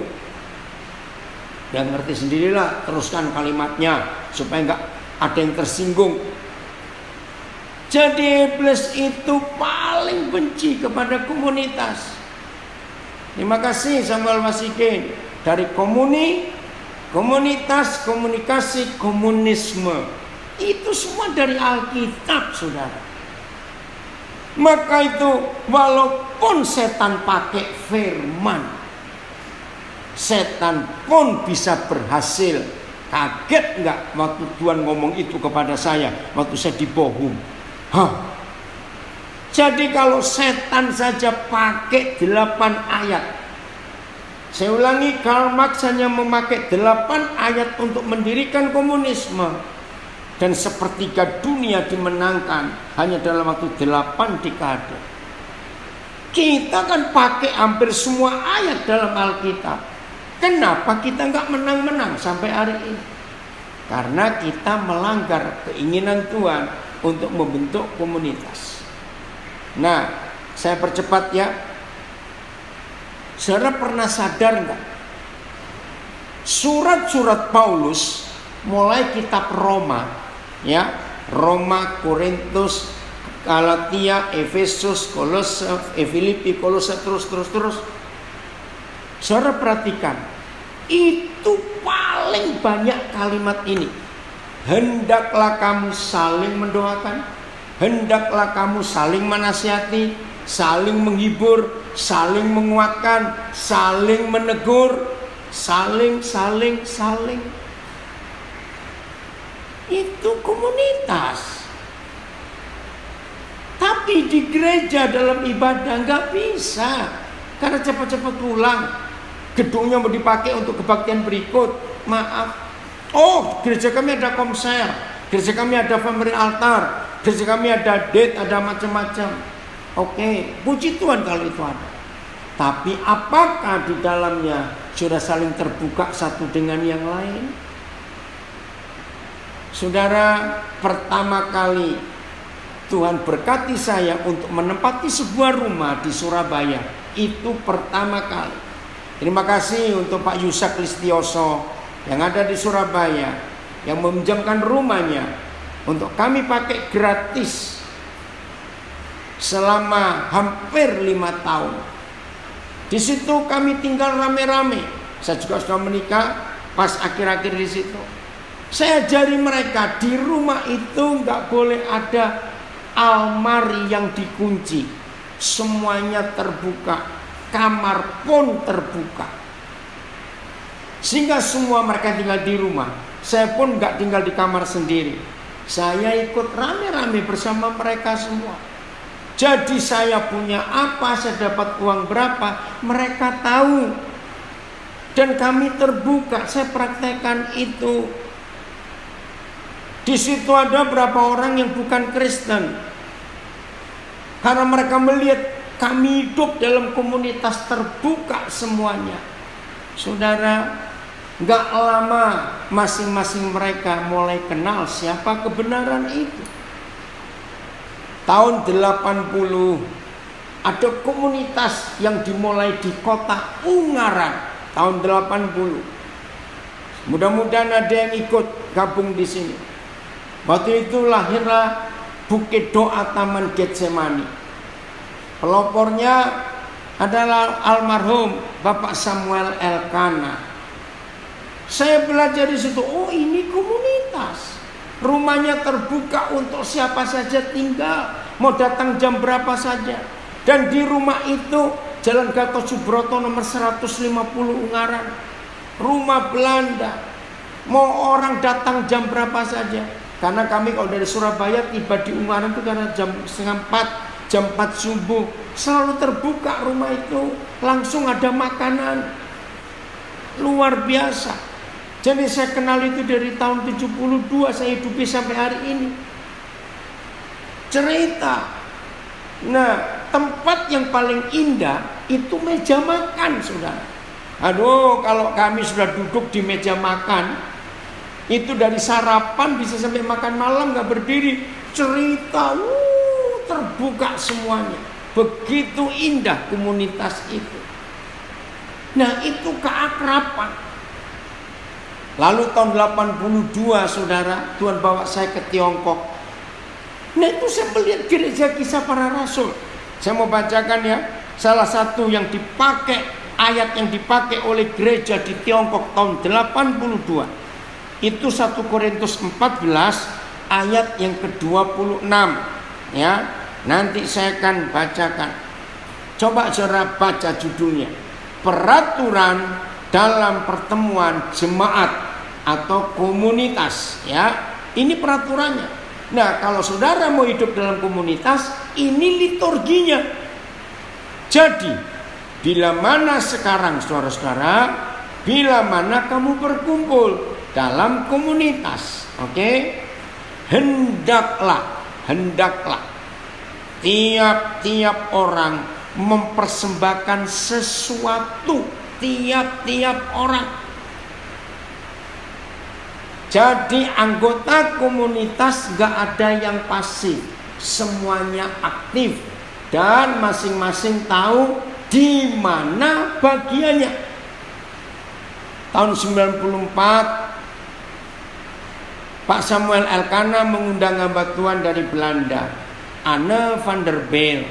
ya ngerti sendirilah, teruskan kalimatnya supaya nggak ada yang tersinggung. Jadi iblis itu paling benci kepada komunitas. Terima kasih Samuel Wasikin. Dari komunitas, komunikasi, komunisme. Itu semua dari Alkitab, saudara. Maka itu walaupun setan pakai firman, setan pun bisa berhasil. Kaget nggak waktu Tuhan ngomong itu kepada saya waktu saya dibohong? Jadi kalau setan saja pakai 8 ayat. Saya ulangi, Karl Marx hanya memakai 8 ayat untuk mendirikan komunisme. Dan sepertiga dunia dimenangkan hanya dalam waktu 8 dekade. Kita kan pakai hampir semua ayat dalam Alkitab. Kenapa kita nggak menang-menang sampai hari ini? Karena kita melanggar keinginan Tuhan untuk membentuk komunitas. Nah, saya percepat ya. Saudara pernah sadar nggak? Surat-surat Paulus, mulai kitab Roma, ya, Roma, Korintus, Galatia, Efesus, Kolose, Filipi, Kolose, terus. Saudara perhatikan, itu paling banyak kalimat ini. Hendaklah kamu saling mendoakan, hendaklah kamu saling menasihati, saling menghibur, saling menguatkan, saling menegur, saling. Itu komunitas. Tapi di gereja dalam ibadah nggak bisa, karena cepat-cepat pulang. Gedungnya mau dipakai untuk kebaktian berikut. Maaf. Oh, gereja kami ada konser, gereja kami ada family altar, gereja kami ada date, ada macam-macam. Oke, puji Tuhan kalau itu ada. Tapi apakah di dalamnya sudah saling terbuka satu dengan yang lain? Saudara, pertama kali Tuhan berkati saya untuk menempati sebuah rumah di Surabaya. Itu pertama kali. Terima kasih untuk Pak Yusak Listioso yang ada di Surabaya, yang meminjamkan rumahnya untuk kami pakai gratis selama hampir 5 tahun. Di situ kami tinggal rame-rame. Saya juga sudah menikah pas akhir-akhir di situ. Saya ajari mereka di rumah itu nggak boleh ada almari yang dikunci, semuanya terbuka, kamar pun terbuka. Sehingga semua mereka tinggal di rumah. Saya pun gak tinggal di kamar sendiri. Saya ikut rame-rame bersama mereka semua. Jadi saya punya apa, saya dapat uang berapa, mereka tahu. Dan kami terbuka, saya praktekkan itu. Di situ ada berapa orang yang bukan Kristen. Karena mereka melihat kami hidup dalam komunitas terbuka semuanya. Saudara, gak lama masing-masing mereka mulai kenal siapa kebenaran itu. Tahun 80 ada komunitas yang dimulai di kota Ungaran tahun 80. Mudah-mudahan ada yang ikut gabung di sini. Waktu itu lahirlah Bukit Doa Taman Getsemani. Pelopornya adalah almarhum Bapak Samuel Elkana. Saya belajar di situ, oh ini komunitas. Rumahnya terbuka untuk siapa saja tinggal, mau datang jam berapa saja. Dan di rumah itu Jalan Gatot Subroto nomor 150 Ungaran, rumah Belanda. Mau orang datang jam berapa saja. Karena kami kalau dari Surabaya tiba di Ungaran itu karena jam 3:30, jam 4 subuh. Selalu terbuka rumah itu, langsung ada makanan. Luar biasa. Jadi saya kenal itu dari tahun 72, saya hidupi sampai hari ini. Cerita. Nah, tempat yang paling indah itu meja makan, saudara. Aduh, kalau kami sudah duduk di meja makan, itu dari sarapan bisa sampai makan malam gak berdiri. Cerita, terbuka semuanya. Begitu indah komunitas itu. Nah, itu keakraban. Lalu tahun 82, saudara, Tuhan bawa saya ke Tiongkok. Nah, itu saya melihat gereja Kisah Para Rasul. Saya mau bacakan ya. Salah satu yang dipakai, ayat yang dipakai oleh gereja di Tiongkok tahun 82. Itu 1 Korintus 14 ayat yang ke-26. Ya, nanti saya akan bacakan. Coba saudara baca judulnya. Peraturan dalam pertemuan jemaat atau komunitas, ya. Ini peraturannya. Nah, kalau saudara mau hidup dalam komunitas, ini liturginya. Jadi, bila mana sekarang saudara-saudara, bila mana kamu berkumpul dalam komunitas, oke? Hendaklah tiap-tiap orang mempersembahkan sesuatu. Tiap-tiap orang. Jadi anggota komunitas gak ada yang pasif, semuanya aktif dan masing-masing tahu di mana bagiannya. Tahun 94 Pak Samuel Elkanah mengundang hamba Tuhan dari Belanda, Anne van der Bijl,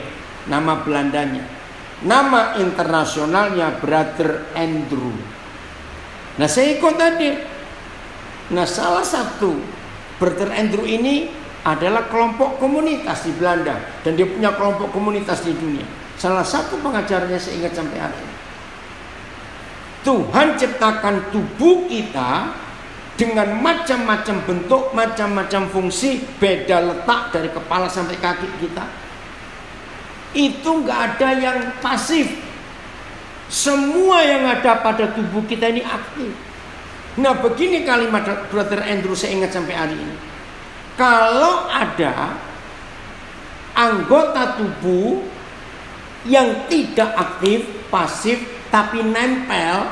nama Belandanya. Nama internasionalnya Brother Andrew. Nah, saya ikut hadir. Nah, salah satu Brother Andrew ini adalah kelompok komunitas di Belanda. Dan dia punya kelompok komunitas di dunia. Salah satu pengajarnya saya ingat sampai hari ini. Tuhan ciptakan tubuh kita dengan macam-macam bentuk, macam-macam fungsi, beda letak dari kepala sampai kaki kita. Itu gak ada yang pasif. Semua yang ada pada tubuh kita ini aktif. Nah, begini kalimat Brother Andrew saya ingat sampai hari ini. Kalau ada anggota tubuh yang tidak aktif, pasif, tapi nempel,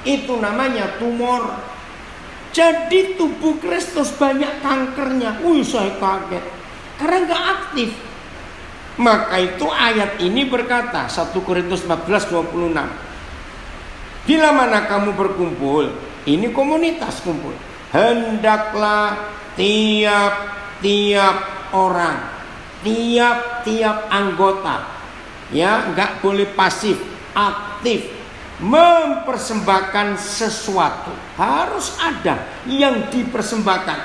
itu namanya tumor. Jadi tubuh Kristus banyak kankernya. Saya kaget. Karena gak aktif. Maka itu ayat ini berkata 1 Korintus 14:26. Bila mana kamu berkumpul, ini komunitas kumpul, hendaklah tiap-tiap orang, tiap-tiap anggota, ya, enggak boleh pasif, aktif, mempersembahkan sesuatu. Harus ada yang dipersembahkan.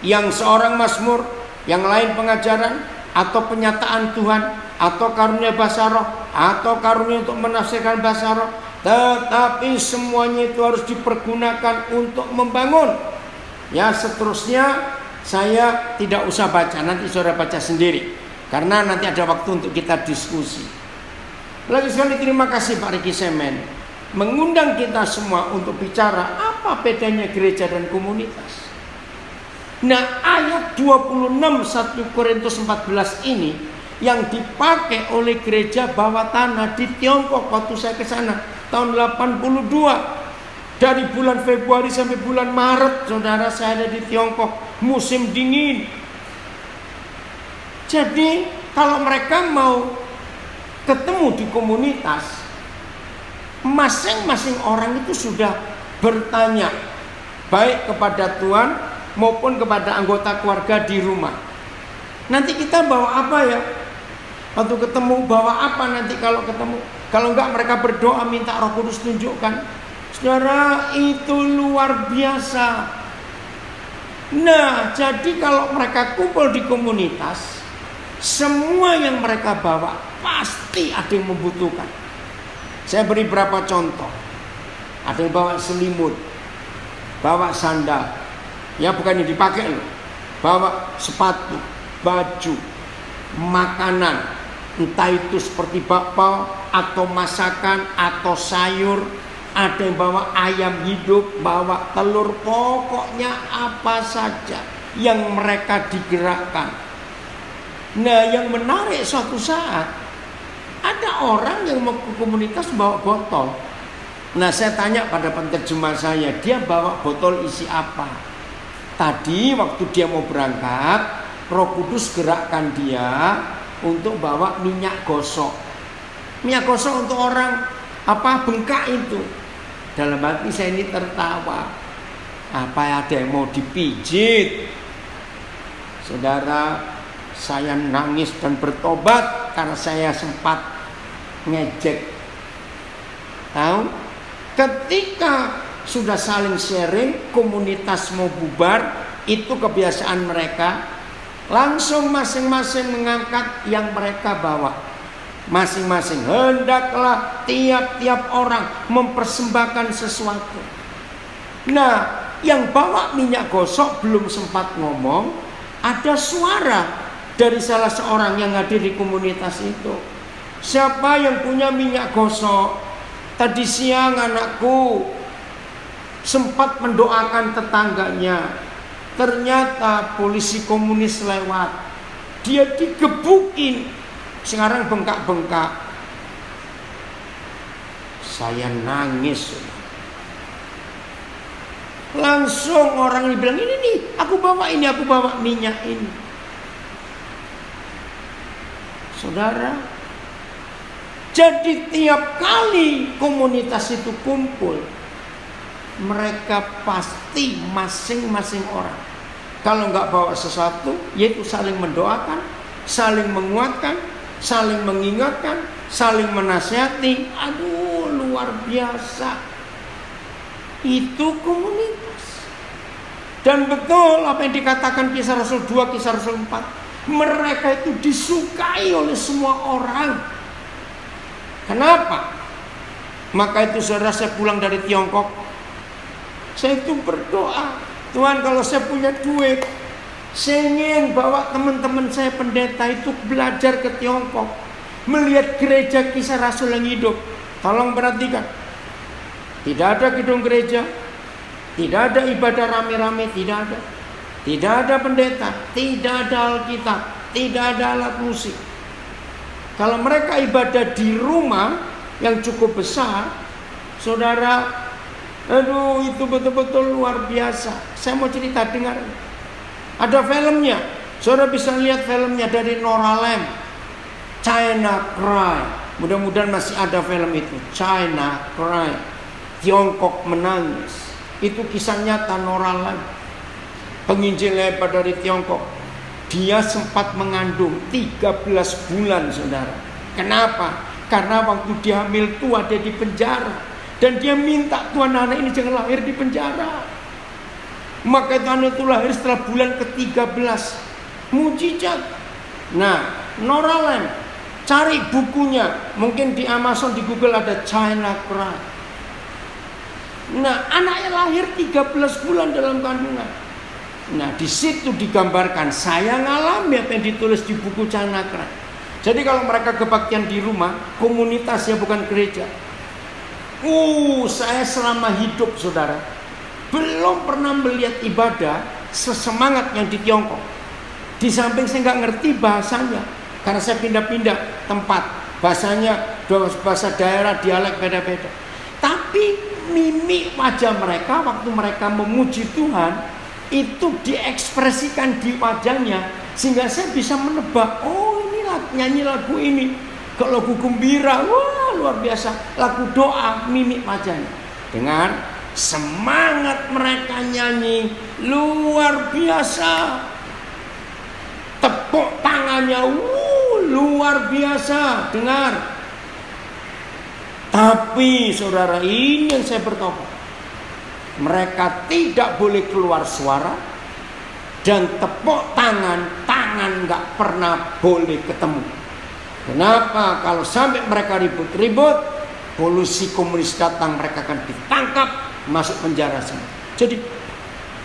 Yang seorang mazmur, yang lain pengajaran, atau penyataan Tuhan, atau karunia bahasa roh, atau karunia untuk menafsirkan bahasa roh, tetapi semuanya itu harus dipergunakan untuk membangun. Ya, seterusnya saya tidak usah baca, nanti saudara baca sendiri, karena nanti ada waktu untuk kita diskusi. Lagi sekali terima kasih Pak Riki Semen mengundang kita semua untuk bicara apa bedanya gereja dan komunitas. Nah, ayat 26 1 Korintus 14 ini yang dipakai oleh gereja bawah tanah di Tiongkok waktu saya ke sana tahun 82. Dari bulan Februari sampai bulan Maret, saudara, saya ada di Tiongkok, musim dingin. Jadi, kalau mereka mau ketemu di komunitas, masing-masing orang itu sudah bertanya baik kepada Tuhan maupun kepada anggota keluarga di rumah. Nanti kita bawa apa ya? Waktu ketemu bawa apa nanti kalau ketemu? Kalau enggak mereka berdoa minta Roh Kudus tunjukkan. Saudara, itu luar biasa. Nah, jadi kalau mereka kumpul di komunitas, semua yang mereka bawa pasti ada yang membutuhkan. Saya beri beberapa contoh. Ada yang bawa selimut, bawa sandal, ya bukan yang dipakai loh. Bawa sepatu, baju, makanan, entah itu seperti bakpao atau masakan atau sayur. Ada yang bawa ayam hidup, bawa telur, pokoknya apa saja yang mereka digerakkan. Nah, yang menarik suatu saat ada orang yang mau ke komunitas bawa botol. Nah, saya tanya pada penerjemah saya, dia bawa botol isi apa? Tadi waktu dia mau berangkat, Roh Kudus gerakkan dia untuk bawa minyak gosok. Minyak gosok untuk orang bengkak itu. Dalam hati saya ini tertawa. Apa ada yang mau dipijit? Saudara, saya nangis dan bertobat karena saya sempat ngejek. Tahu? Ketika sudah saling sharing, komunitas mau bubar, itu kebiasaan mereka. Langsung masing-masing mengangkat yang mereka bawa. Masing-masing hendaklah tiap-tiap orang mempersembahkan sesuatu. Nah, yang bawa minyak gosok belum sempat ngomong, ada suara dari salah seorang yang hadir di komunitas itu. Siapa yang punya minyak gosok? Tadi siang anakku sempat mendoakan tetangganya. Ternyata polisi komunis lewat. Dia digebukin. Sekarang bengkak-bengkak. Saya nangis. Langsung orang ini bilang, ini nih, aku bawa minyak ini. Saudara, jadi tiap kali komunitas itu kumpul, mereka pasti masing-masing orang, kalau nggak bawa sesuatu, yaitu saling mendoakan, saling menguatkan, saling mengingatkan, saling menasihati. Aduh, luar biasa. Itu komunitas. Dan betul apa yang dikatakan Kisah Rasul 2, Kisah Rasul 4. Mereka itu disukai oleh semua orang. Kenapa? Maka itu saudara, saya pulang dari Tiongkok, saya itu berdoa, Tuhan, kalau saya punya duit, saya ingin bawa teman-teman saya pendeta itu belajar ke Tiongkok, melihat gereja Kisah Rasul yang hidup. Tolong perhatikan, tidak ada gedung gereja, tidak ada ibadah rame-rame, tidak ada. Tidak ada pendeta, tidak ada Alkitab, tidak ada alat musik. Kalau mereka ibadah di rumah yang cukup besar, saudara, aduh, itu betul-betul luar biasa. Saya mau cerita, dengar. Ada filmnya, saudara bisa lihat filmnya dari Nora Lam, China Cry. Mudah-mudahan masih ada film itu, China Cry, Tiongkok menangis. Itu kisah nyata Nora Lam, penginjil hebat dari Tiongkok. Dia sempat mengandung 13 bulan, saudara. Kenapa? Karena waktu dia hamil itu ada di penjara. Dan dia minta, Tuhan, anak ini jangan lahir di penjara. Maka itu anak itu lahir setelah bulan ke-13. Mujizat. Nah, Nora Lam, cari bukunya. Mungkin di Amazon, di Google ada China Cry. Nah, anaknya lahir 13 bulan dalam kandungan. Nah, di situ digambarkan, saya ngalami apa yang ditulis di buku China Cry. Jadi kalau mereka kebaktian di rumah, komunitas ya, bukan gereja. Saya selama hidup, saudara, belum pernah melihat ibadah sesemangat yang di Tiongkok. Di samping saya nggak ngerti bahasanya, karena saya pindah-pindah tempat, bahasanya bahasa daerah, dialek beda-beda. Tapi mimik wajah mereka waktu mereka memuji Tuhan itu diekspresikan di wajahnya, sehingga saya bisa menebak, oh ini nyanyi lagu ini. Kalau lagu gembira, wah luar biasa. Lagu doa, mimik wajahnya. Dengar, semangat mereka nyanyi luar biasa. Tepuk tangannya, luar biasa. Dengar, Tapi saudara, ini yang saya bertobat. Mereka tidak boleh keluar suara, dan tepuk tangan nggak pernah boleh ketemu. Kenapa? Kalau sampai mereka ribut-ribut, polisi komunis datang, mereka akan ditangkap, masuk penjara semua. Jadi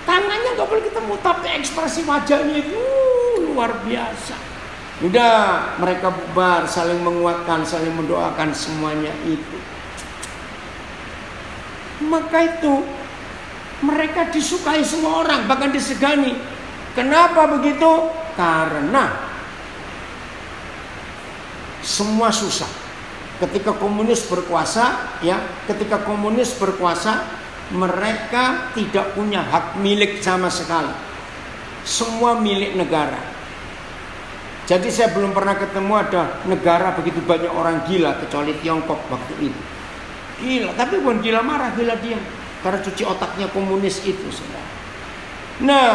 tangannya nggak boleh ketemu, tapi ekspresi wajahnya itu luar biasa. Udah, mereka bubar, saling menguatkan, saling mendoakan, semuanya itu. Maka itu mereka disukai semua orang, bahkan disegani. Kenapa begitu? Karena semua susah. Ketika komunis berkuasa, mereka tidak punya hak milik sama sekali. Semua milik negara. Jadi saya belum pernah ketemu ada negara begitu banyak orang gila kecuali Tiongkok waktu itu. Gila, tapi bukan gila marah, gila diam. Karena cuci otaknya komunis itu, saudara. Nah,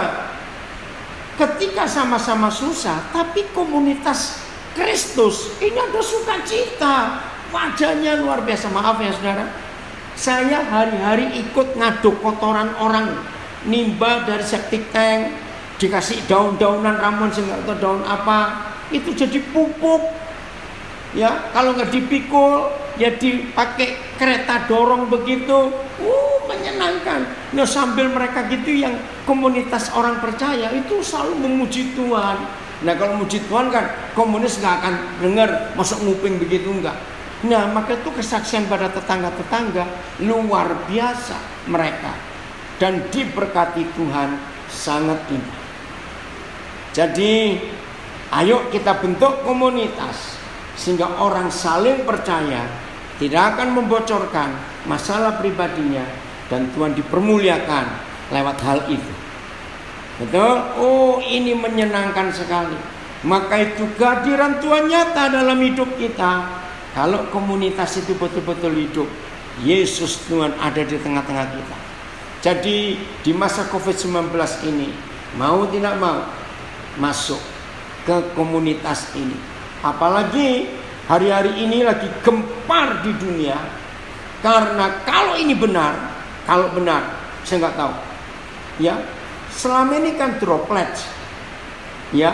ketika sama-sama susah, tapi komunitas Kristus ini ada sukacita, wajahnya luar biasa. Maaf ya saudara, saya hari-hari ikut ngaduk kotoran orang, nimba dari septic tank, dikasih daun-daunan ramuan atau daun apa, itu jadi pupuk. Ya, kalau nggak dipikul, ya dipakai kereta dorong begitu, menyenangkan. Nah, sambil mereka gitu yang komunitas orang percaya itu selalu memuji Tuhan. Nah, kalau memuji Tuhan kan komunis nggak akan dengar, masuk nguping begitu enggak. Nah, maka itu kesaksian pada tetangga-tetangga luar biasa mereka, dan diberkati Tuhan sangat indah. Jadi, ayo kita bentuk komunitas sehingga orang saling percaya, tidak akan membocorkan masalah pribadinya, dan Tuhan dipermuliakan lewat hal itu. Betul? Oh, ini menyenangkan sekali. Maka itu kehadiran Tuhan nyata dalam hidup kita. Kalau komunitas itu betul-betul hidup, Yesus Tuhan ada di tengah-tengah kita. Jadi di masa COVID-19 ini, mau tidak mau masuk ke komunitas ini. Apalagi hari-hari ini lagi gempar di dunia. Karena kalau ini benar, saya nggak tahu. Ya, selama ini kan droplet, ya.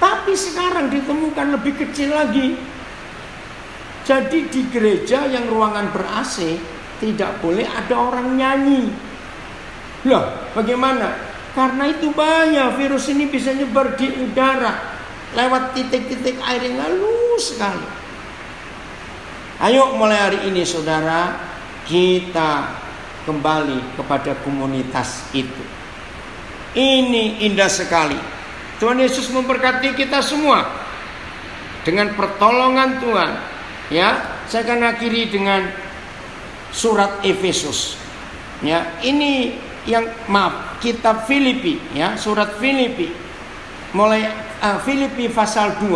Tapi sekarang ditemukan lebih kecil lagi. Jadi di gereja yang ruangan ber-AC tidak boleh ada orang nyanyi. Loh, bagaimana? Karena itu bahaya, virus ini bisa nyebar di udara lewat titik-titik air yang halus sekali. Ayo mulai hari ini saudara, kita kembali kepada komunitas itu. Ini indah sekali. Tuhan Yesus memberkati kita semua dengan pertolongan Tuhan. Ya, saya akan akhiri dengan surat Efesus. Ya, ini yang kitab Filipi, ya, surat Filipi. Mulai Filipi pasal 2.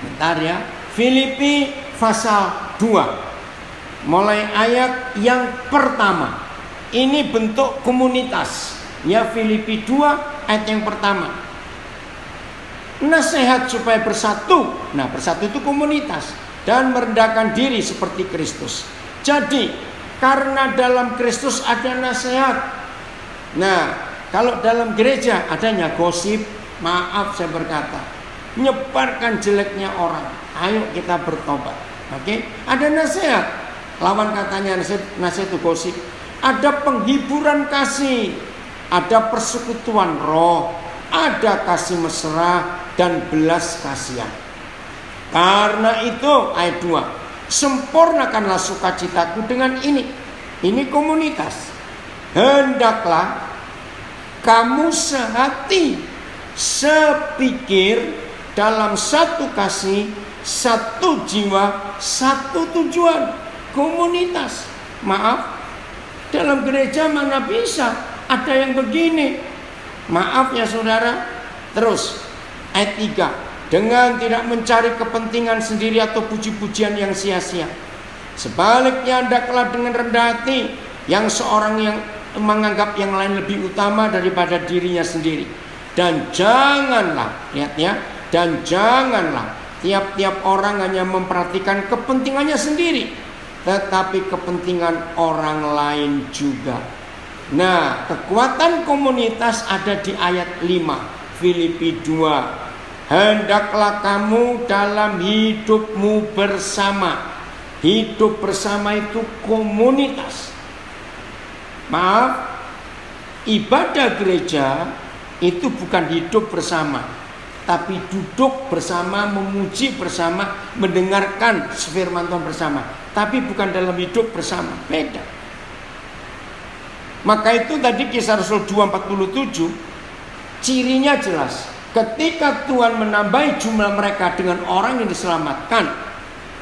Bentar ya. Filipi pasal 2. Mulai ayat yang pertama. Ini bentuk komunitas. Ya, Filipi 2 ayat yang pertama. Nasihat supaya bersatu. Nah, bersatu itu komunitas. Dan merendahkan diri seperti Kristus. Jadi, karena dalam Kristus ada nasihat. Nah, kalau dalam gereja adanya gosip, maaf saya berkata, nyebarkan jeleknya orang. Ayo kita bertobat. Oke? Ada nasihat. Lawan katanya nasihat itu gosip. Ada penghiburan kasih. Ada persekutuan roh. Ada kasih mesra dan belas kasihan. Karena itu ayat 2, sempurnakanlah sukacitaku dengan ini. Ini komunitas. Hendaklah kamu sehati, sepikir, dalam satu kasih, satu jiwa, satu tujuan. Komunitas. Maaf, dalam gereja mana bisa ada yang begini. Maaf ya saudara. Terus ayat 3, dengan tidak mencari kepentingan sendiri atau puji-pujian yang sia-sia. Sebaliknya hendaklah dengan rendah hati, yang seorang yang menganggap yang lain lebih utama daripada dirinya sendiri. Dan janganlah, lihat ya, dan janganlah Tiap-tiap orang hanya memperhatikan kepentingannya sendiri, tetapi kepentingan orang lain juga. Nah, kekuatan komunitas ada di ayat 5 Filipi 2. Hendaklah kamu dalam hidupmu bersama. Hidup bersama itu komunitas. Maaf, ibadah gereja itu bukan hidup bersama, tapi duduk bersama, memuji bersama, mendengarkan firman Tuhan bersama. Tapi bukan dalam hidup bersama, beda. Maka itu tadi Kisah Rasul 2:47, cirinya jelas. Ketika Tuhan menambahi jumlah mereka dengan orang yang diselamatkan,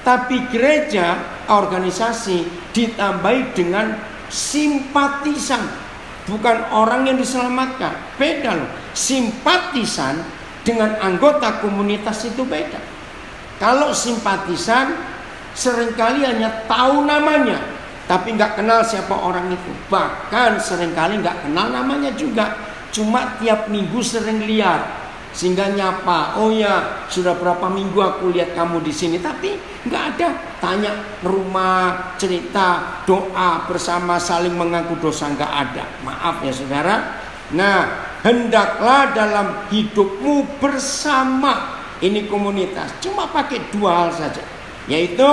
tapi gereja, organisasi ditambahi dengan simpatisan, bukan orang yang diselamatkan. Beda loh. Simpatisan dengan anggota komunitas itu beda. Kalau simpatisan seringkali hanya tahu namanya, tapi nggak kenal siapa orang itu. Bahkan seringkali nggak kenal namanya juga. Cuma tiap minggu sering lihat, sehingga nyapa. Oh ya, sudah berapa minggu aku lihat kamu di sini. Tapi nggak ada tanya rumah, cerita, doa bersama, saling mengaku dosa, nggak ada. Maaf ya saudara. Nah, hendaklah dalam hidupmu bersama. Ini komunitas. Cuma pakai dua hal saja, yaitu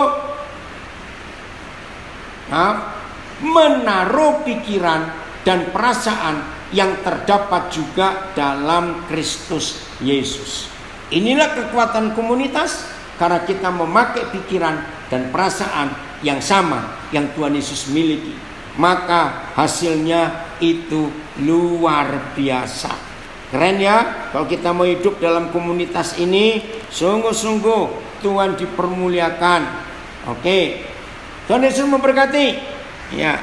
menaruh pikiran dan perasaan yang terdapat juga dalam Kristus Yesus. Inilah kekuatan komunitas, karena kita memakai pikiran dan perasaan yang sama yang Tuhan Yesus miliki. Maka hasilnya itu luar biasa. Keren ya, kalau kita mau hidup dalam komunitas ini, sungguh-sungguh Tuhan dipermuliakan. Oke, Tuhan Yesus memberkati. Ya.